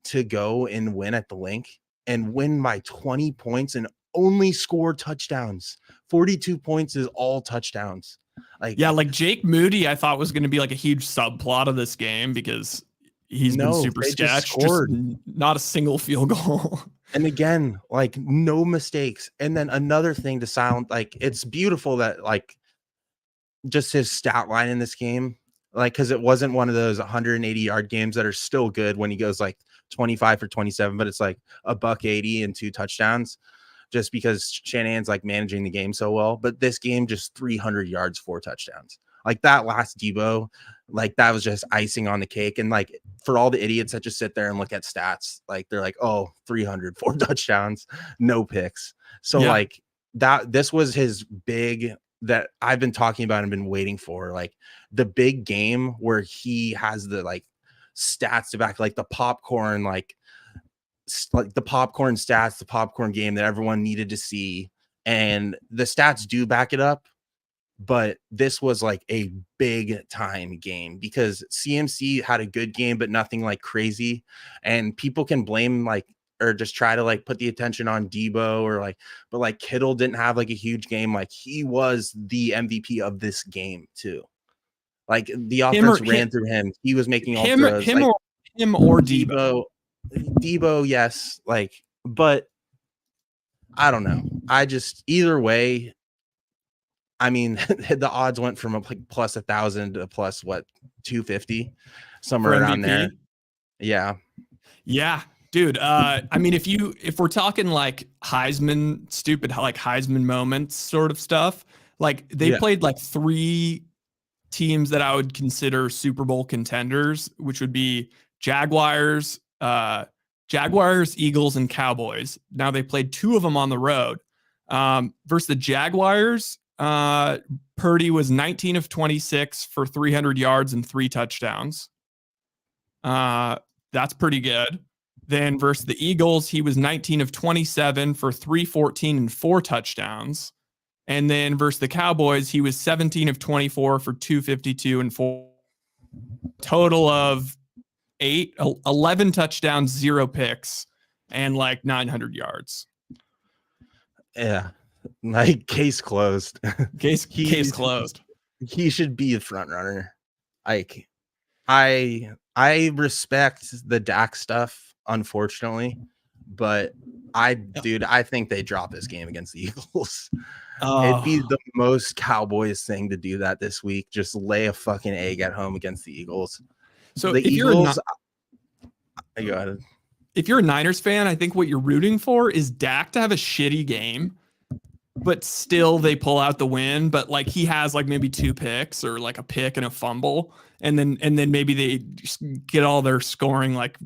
to go and win at the link and win by 20 points and only score touchdowns? 42 points is all touchdowns. Like, yeah, like Jake Moody, I thought was going to be like a huge subplot of this game because he's been super sketch, just not a single field goal. And again, like no mistakes. And then another thing to sound like it's beautiful that like just his stat line in this game, like because it wasn't one of those 180-yard games that are still good when he goes like 25 for 27, but it's like a $180 and 2 touchdowns. Just because Shanahan's like managing the game so well, but this game just 300 yards, 4 touchdowns. Like that last Debo, like that was just icing on the cake. And like for all the idiots that just sit there and look at stats, like they're like, oh, 300, 4 touchdowns, no picks. So like that, this was his big that I've been talking about and been waiting for, like the big game where he has the like stats to back, like the popcorn, like the popcorn stats, the popcorn game that everyone needed to see. And the stats do back it up. But this was like a big time game because CMC had a good game, but nothing like crazy. And people can blame like, or just try to like put the attention on Debo or like, but like Kittle didn't have like a huge game. Like he was the MVP of this game too. Like the offense ran through him. He was making all throws. Him or Debo. Debo, yes, like, but I don't know. I just either way. I mean, the odds went from like plus 1,000 to plus what 250, somewhere around there. Yeah, dude. I mean, if we're talking like Heisman, stupid like Heisman moments sort of stuff, like they played like 3 teams that I would consider Super Bowl contenders, which would be Jaguars, Eagles, and Cowboys. Now they played 2 of them on the road. Versus the Jaguars, Purdy was 19 of 26 for 300 yards and 3 touchdowns. That's pretty good. Then versus the Eagles, he was 19 of 27 for 314 and 4 touchdowns. And then versus the Cowboys, he was 17 of 24 for 252 and 4. Total of 11 touchdowns, 0 picks, and like 900 yards. Yeah. Like case closed. Case closed. He should be a front runner. Like I respect the Dak stuff, unfortunately, but I think they drop this game against the Eagles. It'd be Oh, the most Cowboys thing to do that this week. Just lay a fucking egg at home against the Eagles. so The Eagles. Go ahead. if you're a Niners fan, I think what you're rooting for is Dak to have a shitty game, but still they pull out the win. But like he has like maybe 2 picks or like a pick and a fumble, and then maybe they just get all their scoring like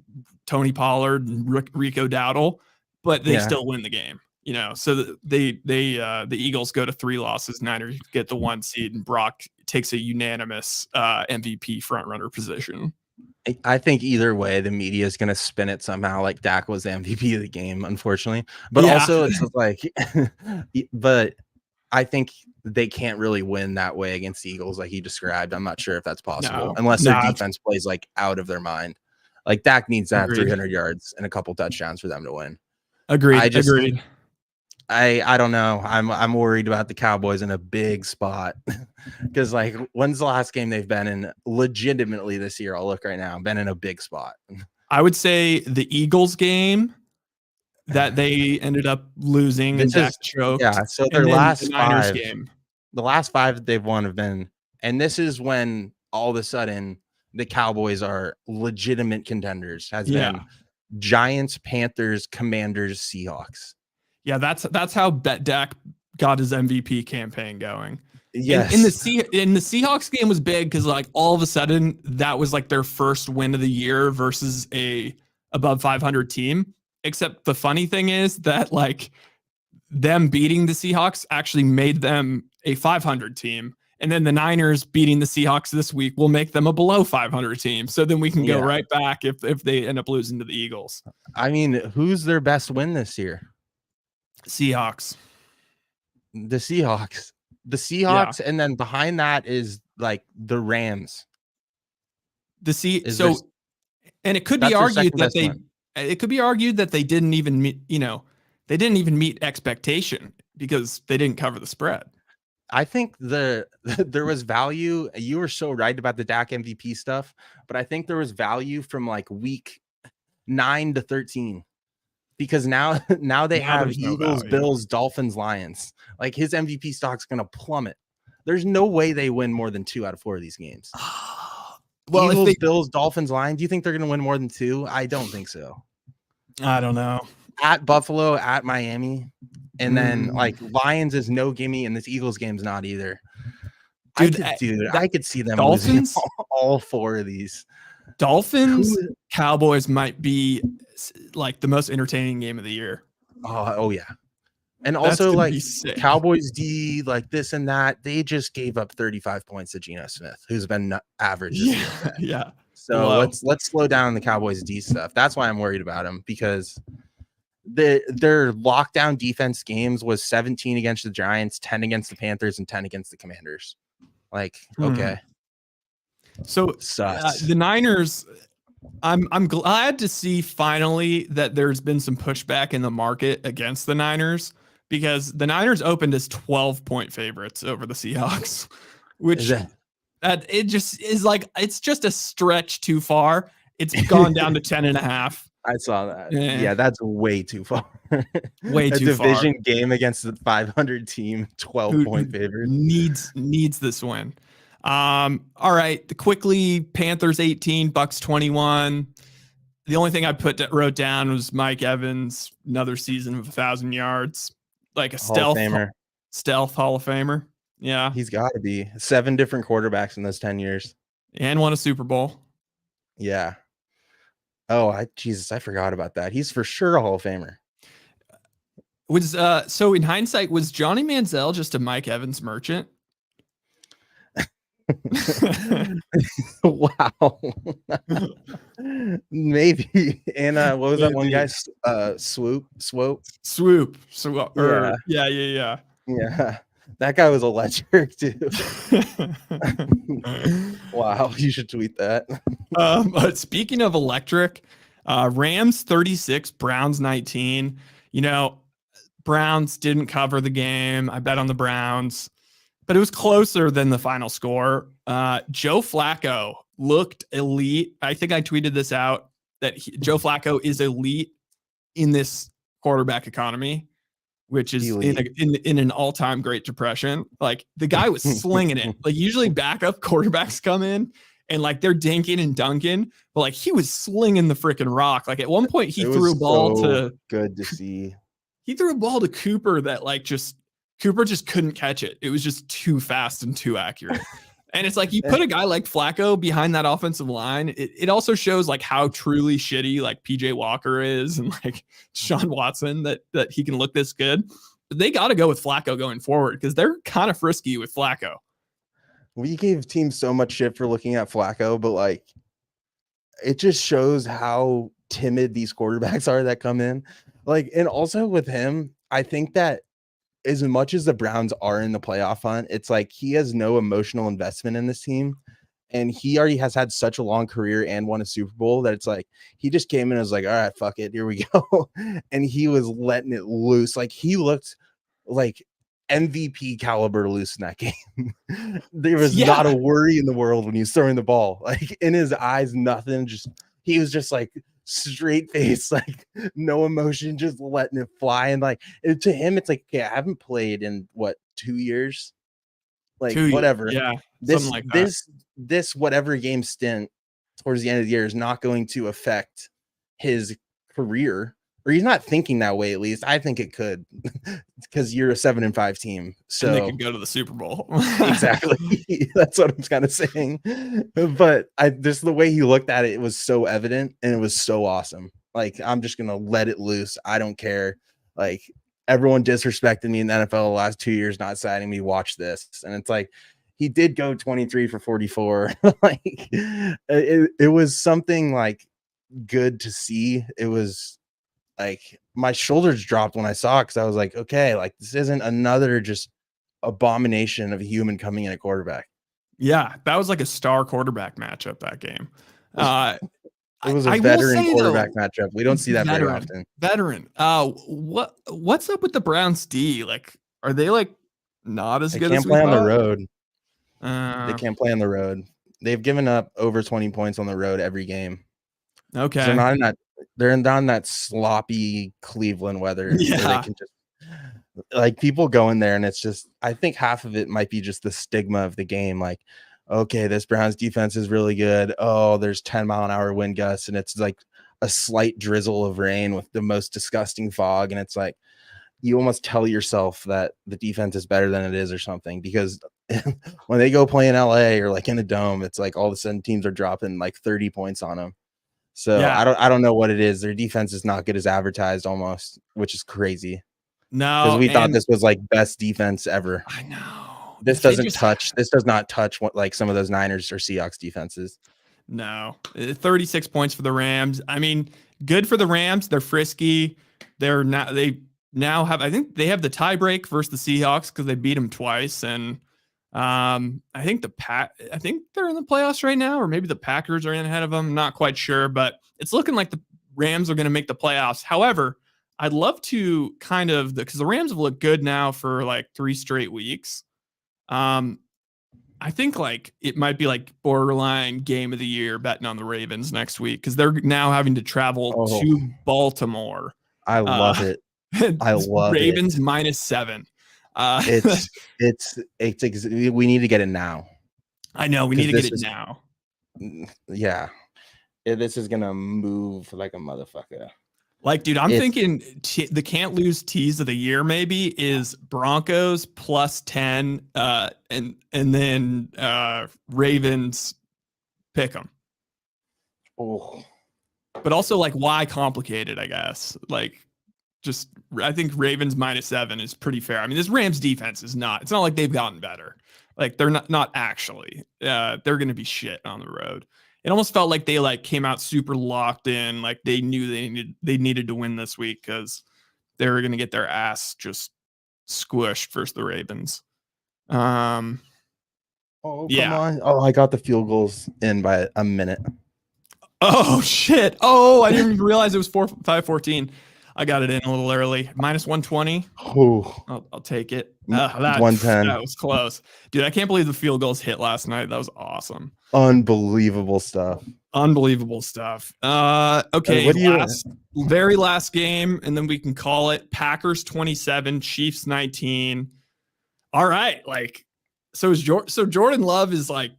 Tony Pollard and Rico Dowdle, but they still win the game. You know, so the Eagles go to 3 losses, Niners get the 1 seed, and Brock takes a unanimous MVP frontrunner position. I think either way, the media is going to spin it somehow like Dak was the MVP of the game, unfortunately. But also, it's just like, but I think they can't really win that way against the Eagles like he described. I'm not sure if that's possible unless their defense plays like out of their mind. Like Dak needs to have 300 yards and a couple touchdowns for them to win. Agreed. I don't know. I'm worried about the Cowboys in a big spot because like when's the last game they've been in legitimately this year? I'll look right now. Been in a big spot. I would say the Eagles game that they ended up losing and Dak choked. Yeah, so their last Niners 5 game. The last 5 that they've won have been, and this is when all of a sudden the Cowboys are legitimate contenders. Has been Giants, Panthers, Commanders, Seahawks. Yeah, that's how Dak got his MVP campaign going. Yes. In the Seahawks game was big because like all of a sudden that was like their first win of the year versus a above 500 team. Except the funny thing is that like them beating the Seahawks actually made them a 500 team. And then the Niners beating the Seahawks this week will make them a below 500 team. So then we can go right back if they end up losing to the Eagles. I mean, who's their best win this year? Seahawks. The Seahawks, and then behind that is like the Rams. And it could be argued that they didn't even meet, they didn't even meet expectation because they didn't cover the spread. I think there was value. You were so right about the Dak MVP stuff, but I think there was value from like week 9 to 13. Because now they have Eagles, Bills, Dolphins, Lions. Like his MVP stock's gonna plummet. There's no way they win more than 2 out of 4 of these games. Well, Eagles, Bills, Dolphins, Lions. Do you think they're gonna win more than 2? I don't think so. I don't know. At Buffalo, at Miami, and then like Lions is no gimme, and this Eagles game's not either. I could see them Dolphins losing all 4 of these. Dolphins Cowboys might be like the most entertaining game of the year. Oh yeah. And also like Cowboys D, like this and that, they just gave up 35 points to Geno Smith, who's been average. Yeah. So let's slow down the Cowboys D stuff. That's why I'm worried about them, because their lockdown defense games was 17 against the Giants, 10 against the Panthers, and 10 against the Commanders. Like, okay. So the Niners, I'm glad to see finally that there's been some pushback in the market against the Niners, because the Niners opened as 12-point favorites over the Seahawks, which it just is like, it's just a stretch too far. It's gone down to 10.5. I saw that. Yeah, that's way too far. Way too far. A division game against the 500 team, 12-point favorite. Needs this win. All right. Quickly, Panthers 18, Bucks 21. The only thing I wrote down was Mike Evans, another season of 1,000 yards, like a stealth Hall of Famer. Yeah, he's got to be. 7 different quarterbacks in those 10 years, and won a Super Bowl. Yeah. Oh, Jesus, I forgot about that. He's for sure a Hall of Famer. So in hindsight, was Johnny Manziel just a Mike Evans merchant? Wow. Maybe. And what was that one guy? Swoop. Yeah. That guy was electric too. Wow, you should tweet that. But speaking of electric, Rams 36, Browns 19. Browns didn't cover the game. I bet on the Browns, but it was closer than the final score. Joe Flacco looked elite. I think I tweeted this out that Joe Flacco is elite in this quarterback economy, which is Elite. in an all-time Great Depression. Like the guy was slinging it. Like usually backup quarterbacks come in and like they're dinking and dunking, but like he was slinging the freaking rock. Like at one point he threw a ball to good to see. He threw a ball to Cooper that like Cooper just couldn't catch it. It was just too fast and too accurate. And it's like you put a guy like Flacco behind that offensive line. It also shows like how truly shitty like PJ Walker is and like Sean Watson that he can look this good. But they got to go with Flacco going forward because they're kind of frisky with Flacco. We gave teams so much shit for looking at Flacco, but like it just shows how timid these quarterbacks are that come in. Like, and also with him, I think that as much as the Browns are in the playoff hunt, it's like he has no emotional investment in this team. And he already has had such a long career and won a Super Bowl that it's like he just came in and was like, all right, fuck it, here we go. And he was letting it loose. Like he looked like MVP caliber loose in that game. There was not a worry in the world when he was throwing the ball. Like in his eyes, nothing. Just he was just like straight face, like no emotion, just letting it fly. And like to him, it's like, okay, I haven't played in what 2 years, like whatever. Yeah, this like that. this whatever game stint towards the end of the year is not going to affect his career, or he's not thinking that way. At least I think it could, because you're a 7-5 team, so and they could go to the Super Bowl. Exactly. That's what I'm kind of saying. But just the way he looked at it, it was so evident and it was so awesome. Like, I'm just gonna let it loose. I don't care. Like, everyone disrespected me in the NFL the last 2 years, not signing me. Watch this. And it's like he did go 23 for 44. Like it was something like good to see. It was like my shoulders dropped when I saw it, because I was like, okay, like this isn't another just abomination of a human coming in at quarterback. Yeah, that was like a star quarterback matchup that game. It was a veteran quarterback matchup. We don't see that very often. Veteran. What's up with the Browns D? Like, are they like not as good as we thought? They can't play on the road. They can't play on the road. They've given up over 20 points on the road every game. Okay. They're not in that. They're not in that sloppy Cleveland weather. Yeah. Where they can just, like, people go in there and it's just, I think half of it might be just the stigma of the game. Like, okay, this Browns defense is really good. Oh, there's 10-mile-an-hour wind gusts and it's like a slight drizzle of rain with the most disgusting fog. And it's like, you almost tell yourself that the defense is better than it is or something, because when they go play in LA or like in a dome, it's like all of a sudden teams are dropping like 30 points on them. So yeah. I don't know what it is. Their defense is not good as advertised almost, which is crazy. No, because we thought this was like best defense ever. I know. This does not touch what like some of those Niners or Seahawks defenses. No, 36 points for the Rams. I mean, good for the Rams. They're frisky. They now have, I think they have the tie break versus the Seahawks because they beat them twice. And I think I think they're in the playoffs right now, or maybe the Packers are in ahead of them. Not quite sure, but it's looking like the Rams are going to make the playoffs. However, I'd love to kind of, because the Rams have looked good now for like 3 straight weeks. I think like it might be like borderline game of the year betting on the Ravens next week, because they're now having to travel to Baltimore. I love it. I love Ravens it. -7. We need to get it now. I know we need to get it now. Yeah, this is gonna move like a motherfucker. Like, dude, I'm thinking the can't lose tease of the year maybe is Broncos +10, and then Ravens pick them. Oh, but also like why complicated? I guess like just I think Ravens -7 is pretty fair. I mean, this Rams defense is not. It's not like they've gotten better. Like they're not actually. They're going to be shit on the road. It almost felt like they like came out super locked in, like they knew they needed to win this week because they were going to get their ass just squished versus the Ravens. Come on! Oh, I got the field goals in by a minute. Oh shit! Oh, I didn't even realize it was 5-14. I got it in a little early. Minus 120. Oh, I'll take it. -110. That was close. Dude, I can't believe the field goals hit last night. That was awesome. Unbelievable stuff. Unbelievable stuff. Okay, what do you- very last game, and then we can call it Packers 27, Chiefs 19. All right, like so Jordan Love is like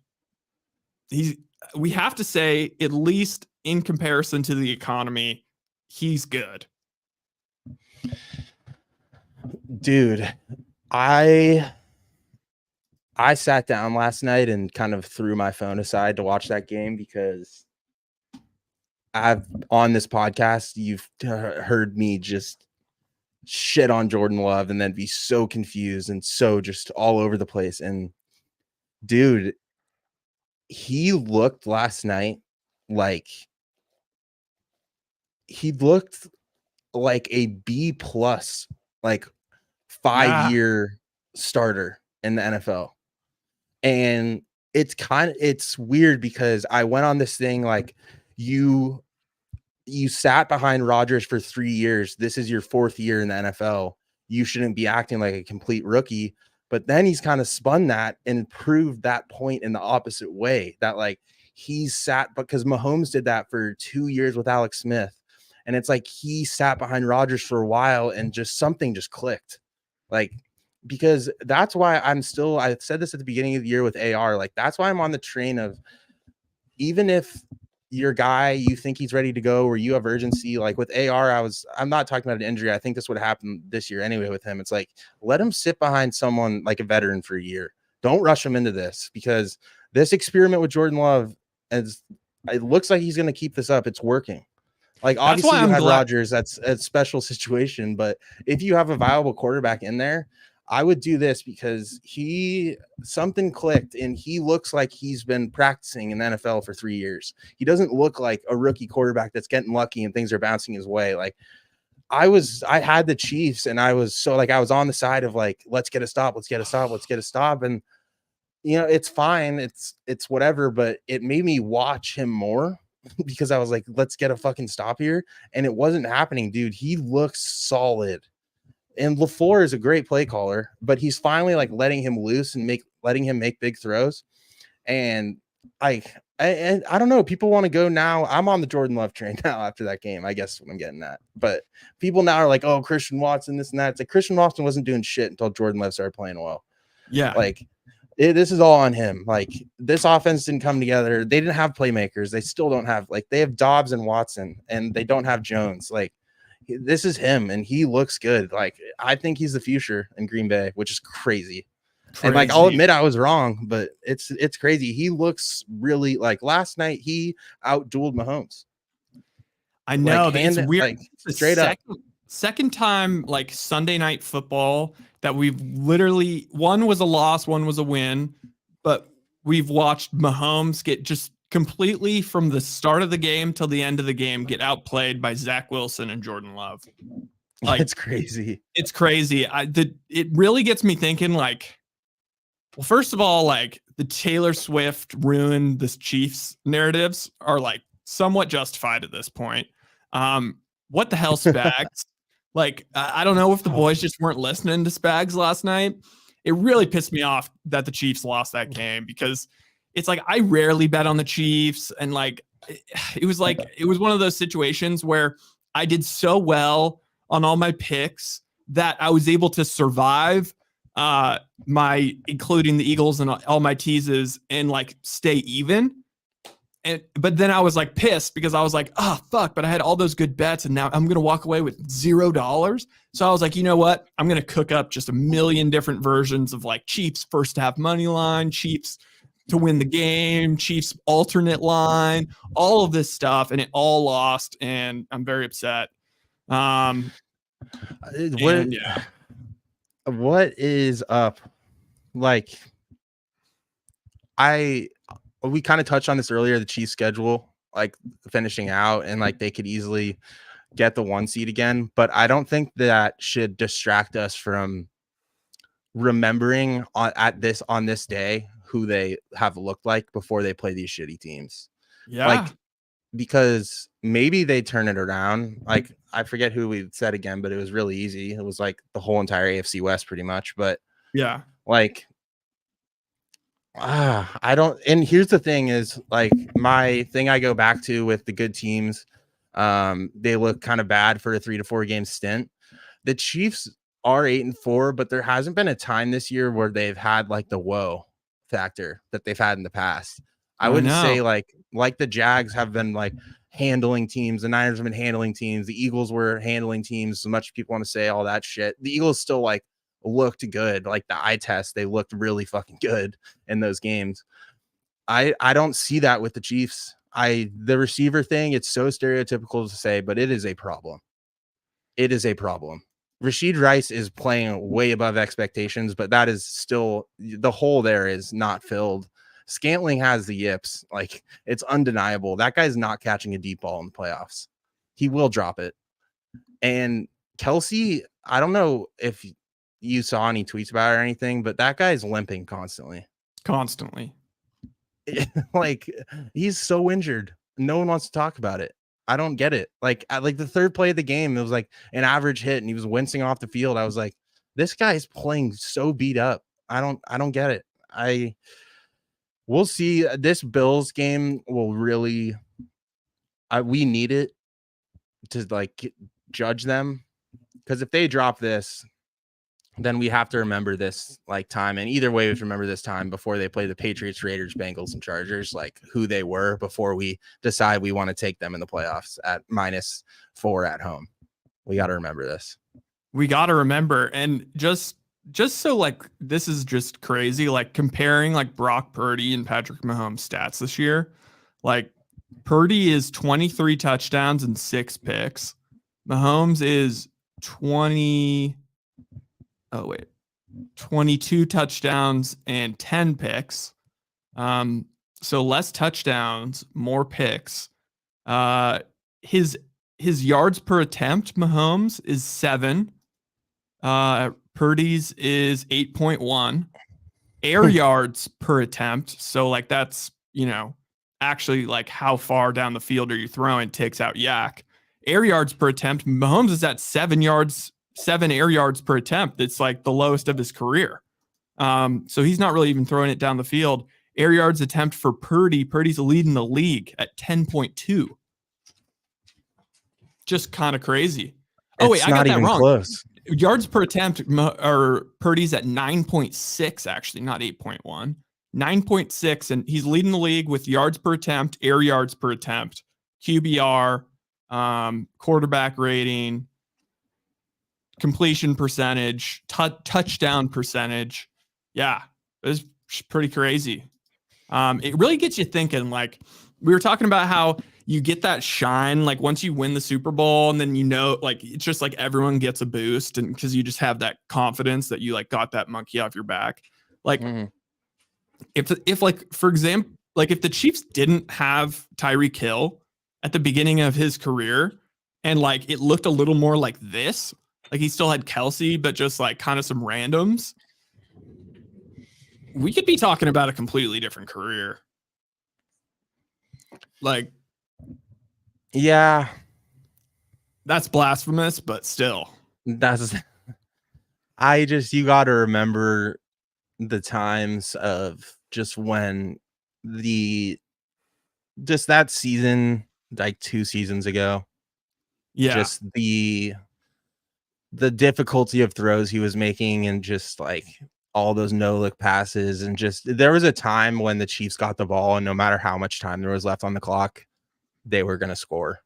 we have to say, at least in comparison to the economy, he's good. Dude, I sat down last night and kind of threw my phone aside to watch that game because on this podcast, you've heard me just shit on Jordan Love and then be so confused and so just all over the place. And dude, he looked last night like a B plus, like 5-year starter in the NFL. And it's weird because I went on this thing like you sat behind Rodgers for 3 years. This is your 4th year in the NFL. You shouldn't be acting like a complete rookie. But then he's kind of spun that and proved that point in the opposite way, that like he's sat, because Mahomes did that for 2 years with Alex Smith. And it's like he sat behind Rodgers for a while and something just clicked. Like, because that's why I said this at the beginning of the year with AR, like that's why I'm on the train of, even if your guy, you think he's ready to go or you have urgency, like with AR, I'm not talking about an injury. I think this would happen this year anyway with him. It's like, let him sit behind someone like a veteran for a year. Don't rush him into this, because this experiment with Jordan Love, it looks like he's going to keep this up. It's working. Like, obviously you had Rodgers, that's a special situation, but if you have a viable quarterback in there, I would do this, because something clicked and he looks like he's been practicing in the NFL for 3 years. He doesn't look like a rookie quarterback that's getting lucky and things are bouncing his way. Like I had the Chiefs and I was on the side of like, let's get a stop. And it's fine. It's whatever, but it made me watch him more because I was like, let's get a fucking stop here. And it wasn't happening, dude. He looks solid. And LaFleur is a great play caller, but he's finally like letting him loose and letting him make big throws. And I don't know. People want to go now. I'm on the Jordan Love train now after that game. I guess what I'm getting at. But people now are like, oh, Christian Watson, this and that. It's like Christian Watson wasn't doing shit until Jordan Love started playing well. Yeah. Like this is all on him. Like this offense didn't come together. They didn't have playmakers. They still don't have, like, they have Dobbs and Watson and they don't have Jones. Like, this is him and he looks good. Like, I think he's the future in Green Bay, which is crazy. And like, I'll admit I was wrong, but it's crazy. He looks really, like, last night he outdueled Mahomes. I know, like, it's weird. Like, straight up. Second time, like, Sunday Night Football that we've literally, one was a loss, one was a win, but we've watched Mahomes get just completely, from the start of the game till the end of the game, get outplayed by Zach Wilson and Jordan Love. Like, it's crazy. It's crazy. It really gets me thinking, like, well, first of all, like, the Taylor Swift ruined this Chiefs narratives are like somewhat justified at this point. What the hell, Spags? Like, I don't know if the boys just weren't listening to Spags last night. It really pissed me off that the Chiefs lost that game, because it's like, I rarely bet on the Chiefs. And like, it was one of those situations where I did so well on all my picks that I was able to survive including the Eagles and all my teases, and like stay even. But then I was like pissed because I was like, oh fuck, but I had all those good bets and now I'm going to walk away with $0. So I was like, you know what? I'm going to cook up just a million different versions of like Chiefs first half money line, Chiefs to win the game, Chiefs alternate line, all of this stuff. And it all lost. And I'm very upset. What is up? Like, we kind of touched on this earlier, the Chiefs schedule, like finishing out, and like they could easily get the 1 seed again, but I don't think that should distract us from remembering on this day who they have looked like before they play these shitty teams. Yeah. Like, because maybe they turn it around. Like, I forget who we said again, but it was really easy. It was like the whole entire AFC West pretty much. But Yeah. like, I don't. And here's the thing is, like, my thing I go back to with the good teams, they look kind of bad for a 3 to 4 game stint. The Chiefs are 8-4, but there hasn't been a time this year where they've had like the whoa factor that they've had in the past. I wouldn't say like the Jags have been like handling teams. The Niners have been handling teams. The Eagles were handling teams. So much people want to say all that shit. The Eagles still like looked good. Like the eye test, they looked really fucking good in those games. I don't see that with the Chiefs. The receiver thing, it's so stereotypical to say, but it is a problem. It is a problem. Rashid Rice is playing way above expectations, but that is still, the hole there is not filled. Scantling has the yips. Like, it's undeniable. That guy's not catching a deep ball in the playoffs. He will drop it. And Kelsey, I don't know if you saw any tweets about it or anything, but that guy's limping constantly. Like, he's so injured. No one wants to talk about it. I don't get it. Like the third play of the game, it was like an average hit and he was wincing off the field. I was like, this guy's playing so beat up. I don't get it. We'll see. This Bills game will really, we need it to like judge them, because if they drop this, then we have to remember this like time. And either way, we have to remember this time before they play the Patriots, Raiders, Bengals, and Chargers, like who they were before we decide we want to take them in the playoffs at -4 at home. We got to remember this. We got to remember. And just so like, this is just crazy. Like comparing like Brock Purdy and Patrick Mahomes stats this year, like Purdy is 23 touchdowns and 6 picks. Mahomes is 22 touchdowns and 10 picks. So less touchdowns, more picks. His yards per attempt, Mahomes, is 7. Purdy's is 8.1. Air yards per attempt. So like that's, actually like how far down the field are you throwing, takes out yak. Air yards per attempt, Mahomes is at 7 air yards per attempt. It's like the lowest of his career. So he's not really even throwing it down the field. Air yards attempt for Purdy's leading the league at 10.2. Just kind of crazy. Oh, wait, I got that wrong. Close. Yards per attempt, or Purdy's at 9.6, actually, not 8.1. 9.6, and he's leading the league with yards per attempt, air yards per attempt, QBR, quarterback rating, completion percentage, touchdown percentage. Yeah, it's pretty crazy. It really gets you thinking. Like, we were talking about how you get that shine, like once you win the Super Bowl, and then like it's just like everyone gets a boost, and because you just have that confidence that you like got that monkey off your back. Like, if like, for example, like if the Chiefs didn't have Tyreek Hill at the beginning of his career, and like it looked a little more like this, like he still had Kelsey, but just like kind of some randoms, we could be talking about a completely different career. Like, yeah, that's blasphemous, but still. You got to remember the times of just when that season, like 2 seasons ago. Yeah. Just the difficulty of throws he was making, and just like all those no-look passes, and just there was a time when the Chiefs got the ball, and no matter how much time there was left on the clock, they were going to score.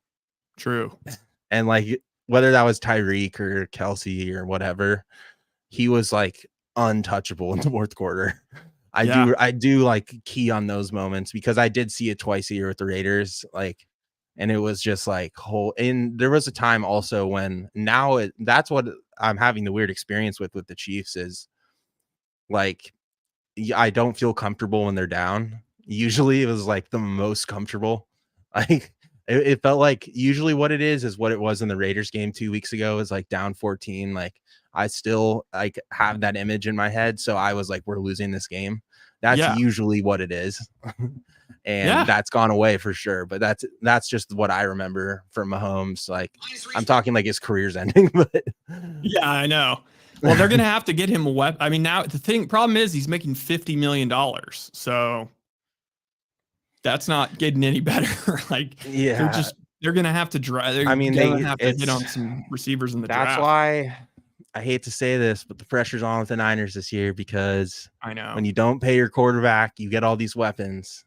True. And like, whether that was Tyreek or Kelsey or whatever, he was like untouchable in the fourth quarter. I do like key on those moments, because I did see it twice a year with the Raiders, like, and it was just like and there was a time also when that's what I'm having the weird experience with the Chiefs is like, I don't feel comfortable when they're down. Usually it was like the most comfortable. Like, it felt like usually what it is what it was in the Raiders game 2 weeks ago, is like down 14. Like, I still like have that image in my head. So I was like, we're losing this game. That's usually what it is. and that's gone away for sure. But that's just what I remember from Mahomes. Like, I'm talking like his career's ending, but yeah, I know. Well, they're gonna have to get him a weapon. I mean, now the problem is he's making $50 million, so that's not getting any better. Like, yeah, they're gonna have to drive. They're I mean, gonna have to hit on some receivers in the draft. That's why I hate to say this, but the pressure's on with the Niners this year, because I know when you don't pay your quarterback, you get all these weapons.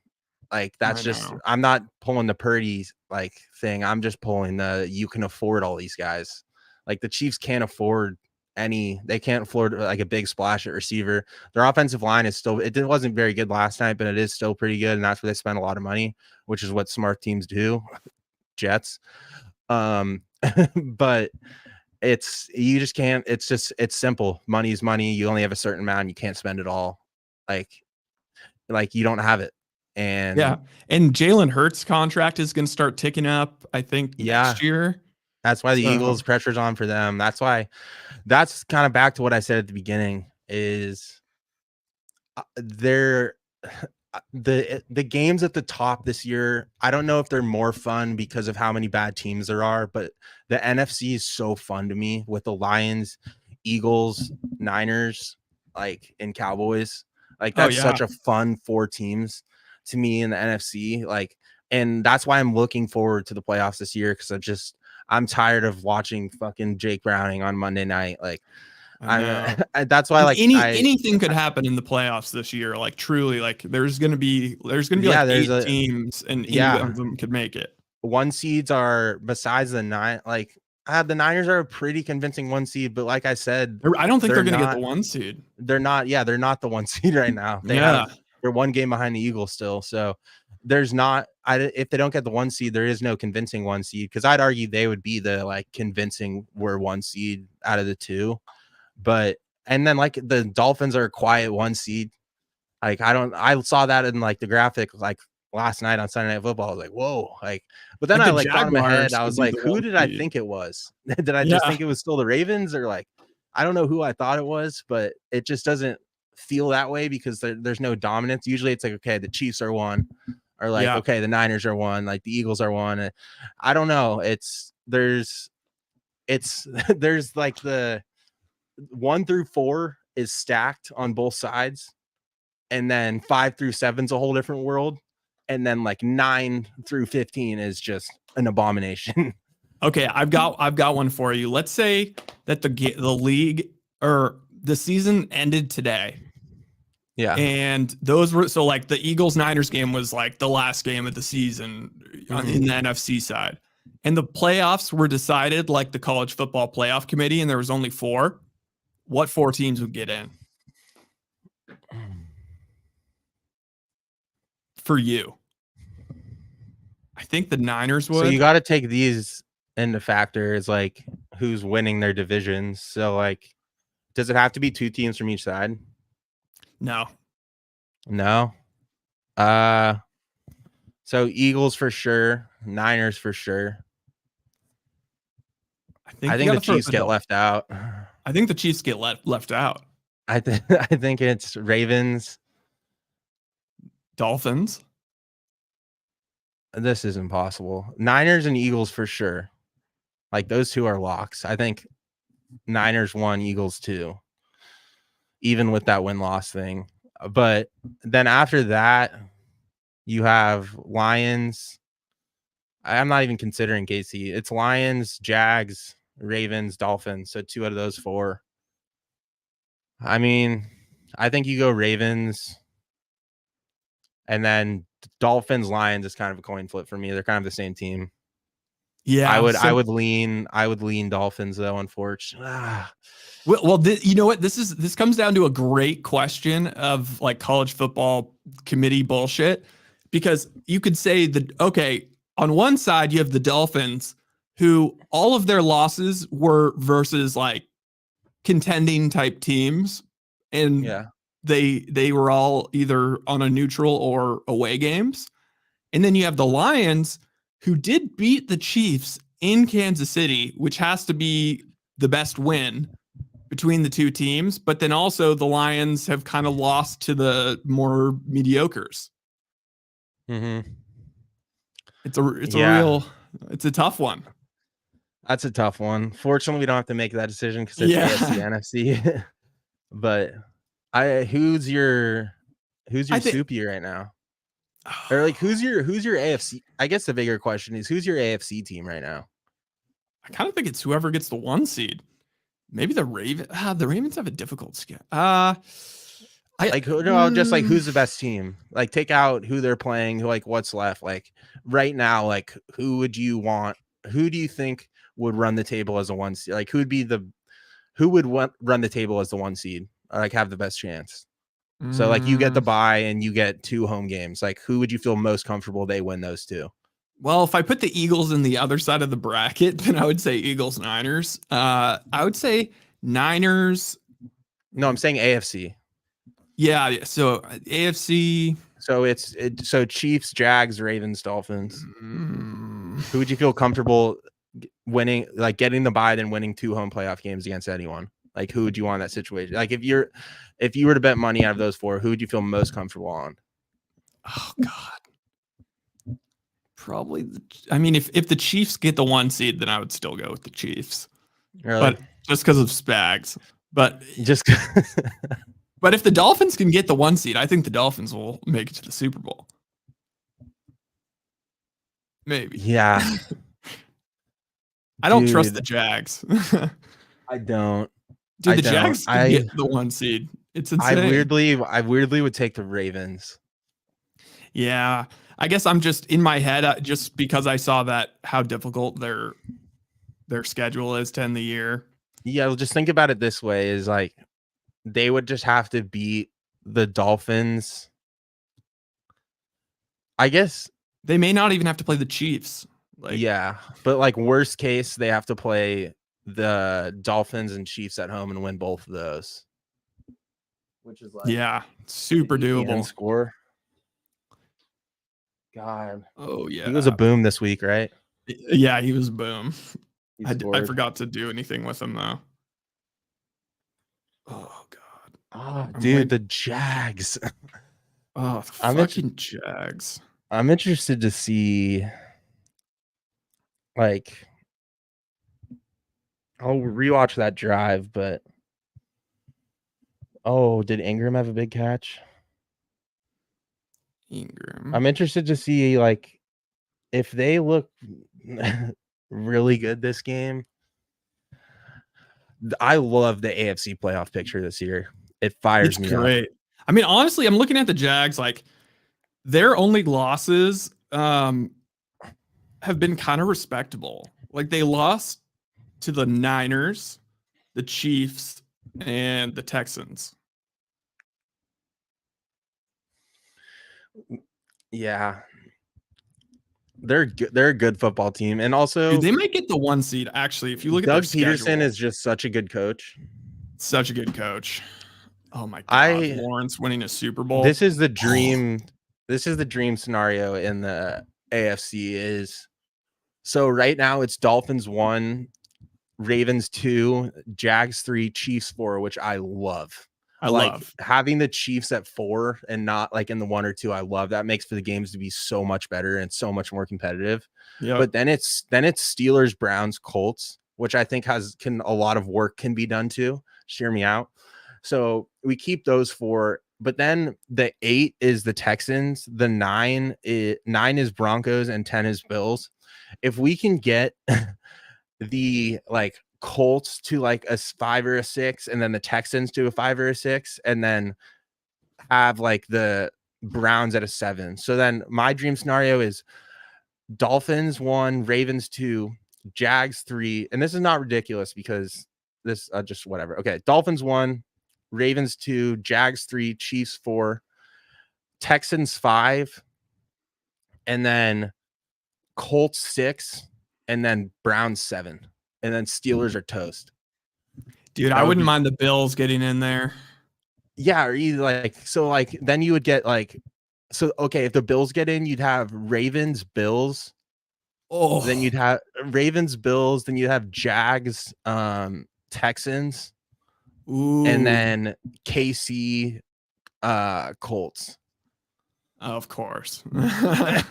Like, that's just, I'm not pulling the Purdy like thing. I'm just pulling the, you can afford all these guys. Like, the Chiefs can't afford they can't afford like a big splash at receiver. Their offensive line is still, it wasn't very good last night, but it is still pretty good. And that's where they spend a lot of money, which is what smart teams do. Jets. But you just can't, it's simple. Money is money. You only have a certain amount. You can't spend it all. Like you don't have it. And and Jalen Hurts' contract is going to start ticking up, I think, next year. That's why the Eagles, pressure's on for them. That's why, that's kind of back to what I said at the beginning, is the games at the top this year, I don't know if they're more fun because of how many bad teams there are, but the NFC is so fun to me with the Lions, Eagles, Niners, like, and Cowboys. Like, that's such a fun 4 teams to me in the NFC. Like, and that's why I'm looking forward to the playoffs this year, because I'm tired of watching fucking Jake Browning on Monday night. Like, that's why, like, anything could happen in the playoffs this year. Like, truly, like, there's gonna be like 8 teams, and any of them could make it. 1 seeds are, besides the 9, like, the Niners are a pretty convincing 1 seed, but like I said, I don't think they're gonna get the 1 seed. They're not. Yeah, they're not the 1 seed right now. They're 1 game behind the Eagles still. So there's not. If they don't get the 1 seed, there is no convincing 1 seed, because I'd argue they would be the, like, convincing we're 1 seed out of the 2. But, and then, like, the Dolphins are a quiet 1 seed. Like, I saw that in, like, the graphic, like, last night on Sunday Night Football. I was like, whoa. Like, but then I, like, got in my head, I was like, who did I think it was? Did I just think it was still the Ravens? Or, like, I don't know who I thought it was, but it just doesn't feel that way, because there's no dominance. Usually it's like, okay, the Chiefs are 1, or like, okay, the Niners are 1, like the Eagles are 1. I don't know. There's like the 1 through 4 is stacked on both sides, and then 5 through 7 is a whole different world, and then like 9 through 15 is just an abomination. Okay, I've got one for you. Let's say that the league, or the season, ended today. Yeah. And those were, so like the Eagles Niners game was like the last game of the season in the NFC side. And the playoffs were decided like the college football playoff committee, and there was only 4. What 4 teams would get in? For you. I think the Niners would. So you got to take these into factor, is like who's winning their divisions. So, like, does it have to be 2 teams from each side? No. So Eagles for sure, Niners for sure. I think the Chiefs get left out. I think the Chiefs get left out. I think it's Ravens, Dolphins. This is impossible. Niners and Eagles for sure. Like, those 2 are locks. I think Niners 1, Eagles 2, even with that win-loss thing. But then after that, you have Lions. I'm not even considering KC. It's Lions, Jags, Ravens, Dolphins. So 2 out of those 4. I mean, I think you go Ravens, and then Dolphins, Lions is kind of a coin flip for me. They're kind of the same team. Yeah, I would lean Dolphins, though, unfortunately. Well, you know what? This comes down to a great question of like college football committee bullshit, because you could say that, okay, on one side you have the Dolphins, who all of their losses were versus like contending type teams, and they were all either on a neutral or away games. And then you have the Lions, who did beat the Chiefs in Kansas City, which has to be the best win between the 2 teams. But then also the Lions have kind of lost to the more mediocres. Mm-hmm. It's a tough one. That's a tough one. Fortunately, we don't have to make that decision because it's Yeah. AFC, NFC. But who's your I think soupy right now? Or like who's your AFC? I guess the bigger question is who's your AFC team right now? I kind of think it's whoever gets the 1 seed. Maybe the Ravens. The Ravens have a difficult schedule. Just like who's the best team? Like take out who they're playing, who like what's left. Like right now, like who would you want? Who do you think would run the table as a 1 seed? Like who would run the table as the 1 seed? Or like have the best chance? So like you get the bye and you get 2 home games. Like who would you feel most comfortable they win those 2? Well, if I put the Eagles in the other side of the bracket, then I would say Eagles Niners. I would say Niners. No, I'm saying AFC. Yeah, so AFC. So Chiefs, Jags, Ravens, Dolphins. Who would you feel comfortable winning, like getting the bye, then winning 2 home playoff games against anyone? Like who would you want in that situation? Like if you were to bet money out of those 4, who would you feel most comfortable on? Oh God. Probably if the Chiefs get the 1 seed, then I would still go with the Chiefs. Really? But just because of Spags. But just but if the Dolphins can get the 1 seed, I think the Dolphins will make it to the Super Bowl. Maybe. Yeah. I don't trust the Jags. I don't. Dude, the Jags can get the 1 seed. It's insane. I weirdly would take the Ravens. Yeah. I guess I'm just in my head just because I saw how difficult their schedule is to end the year. Yeah, well, just think about it this way: is like they would just have to beat the Dolphins. I guess they may not even have to play the Chiefs. Yeah, but like worst case, they have to play the Dolphins and Chiefs at home and win both of those. Which is like super doable. Score. God. Oh yeah. He was a boom this week, right? Yeah, he was a boom. I forgot to do anything with him though. Oh God. Oh, dude, the Jags. Oh, fucking Jags. I'm interested to see. Like, I'll rewatch that drive, but did Ingram have a big catch? Ingram. I'm interested to see like if they look really good this game. I love the AFC playoff picture this year. It fires me great. Up. I mean, honestly, I'm looking at the Jags, like their only losses have been kind of respectable. Like they lost to the Niners, the Chiefs, and the Texans. Yeah. They're a good football team. And also dude, they might get the 1 seed. Actually, if you look at Doug Peterson is just such a good coach. Such a good coach. Oh my God. Lawrence winning a Super Bowl. This is the dream. This is the dream scenario in the AFC is. So right now it's Dolphins 1, Ravens 2, Jags 3, Chiefs 4, which I love. I love having the Chiefs at 4 and not like in the 1 or 2. I love that. Makes for the games to be so much better and so much more competitive. Yeah. But then it's Steelers, Browns, Colts, which I think a lot of work can be done to. Hear me out. So we keep those 4. But then the 8 is the Texans. The 9 is Broncos and 10 is Bills. If we can get the like Colts to like a 5 or a 6, and then the Texans to a 5 or a 6, and then have like the Browns at a 7. So then my dream scenario is Dolphins 1, Ravens 2, Jags 3, and this is not ridiculous because this just whatever. Okay, Dolphins 1, Ravens 2, Jags 3, Chiefs 4, Texans 5, and then Colts 6, and then Browns 7, and then Steelers are toast. Dude, I wouldn't mind the Bills getting in there. Yeah, or either like then you would get like if the Bills get in, you'd have Ravens, Bills. Oh, then you'd have Ravens, Bills, then you'd have Jags, Texans. Ooh. And then KC, Colts. Of course. I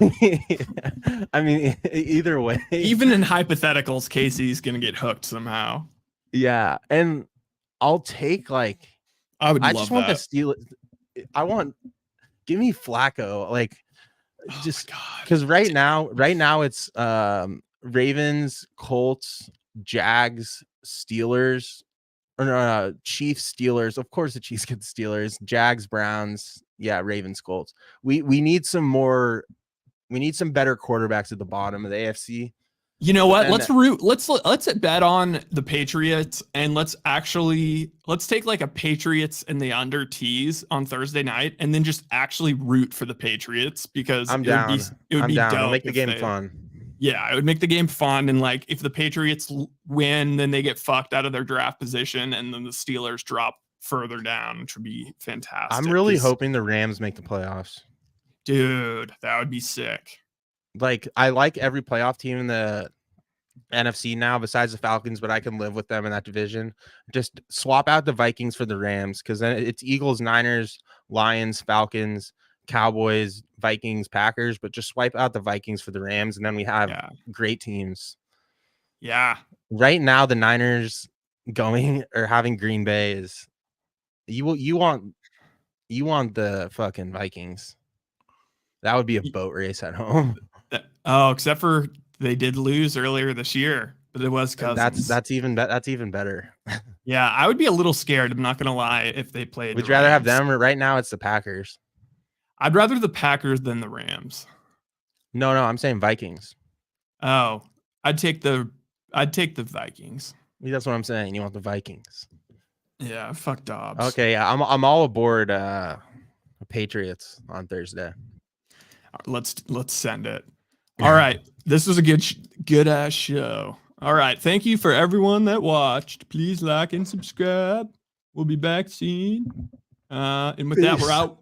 mean, either way. Even in hypotheticals, Casey's gonna get hooked somehow. Yeah, and I'll take like I would I love just want the that. Steelers. Give me Flacco, like Oh just my God. because right now it's Ravens, Colts, Jags, Steelers, or no, Chiefs, Steelers. Of course, the Chiefs get the Steelers, Jags, Browns. Yeah, Ravens, Colts. We need some more. We need some better quarterbacks at the bottom of the AFC. You know what? then- Let's bet on the Patriots, and let's take like a Patriots and the under tees on Thursday night, and then just actually root for the Patriots because I'm down. It would I'm be down. dope It'll make the if game they- fun. Yeah, it would make the game fun, and like if the Patriots win, then they get fucked out of their draft position, and then the Steelers drop further down, which would be fantastic. I'm really 'cause, hoping the Rams make the playoffs. dude, that would be sick. Like I like every playoff team in the NFC now besides the Falcons, but I can live with them in that division. Just swap out the Vikings for the Rams because then it's Eagles, Niners, Lions, Falcons, Cowboys, Vikings, Packers, but just swipe out the Vikings for the Rams, and then we have Yeah, great teams. yeah. Right now, the Niners going or having Green Bay is you want the fucking Vikings. That would be a boat race at home. Oh, except for they did lose earlier this year, but it was Cousins. That's even better. Yeah, I would be a little scared. I'm not gonna lie if they played. Would the you rather have Rams. them or right now it's the Packers? I'd rather the Packers than the Rams. No, I'm saying Vikings. Oh, I'd take the Vikings. That's what I'm saying. You want the Vikings. Yeah, fuck Dobbs. Okay, yeah, I'm all aboard Patriots on Thursday. Let's send it. All right, this was a good ass show. All right, thank you for everyone that watched. Please like and subscribe. We'll be back soon. And with that, we're Peace. out.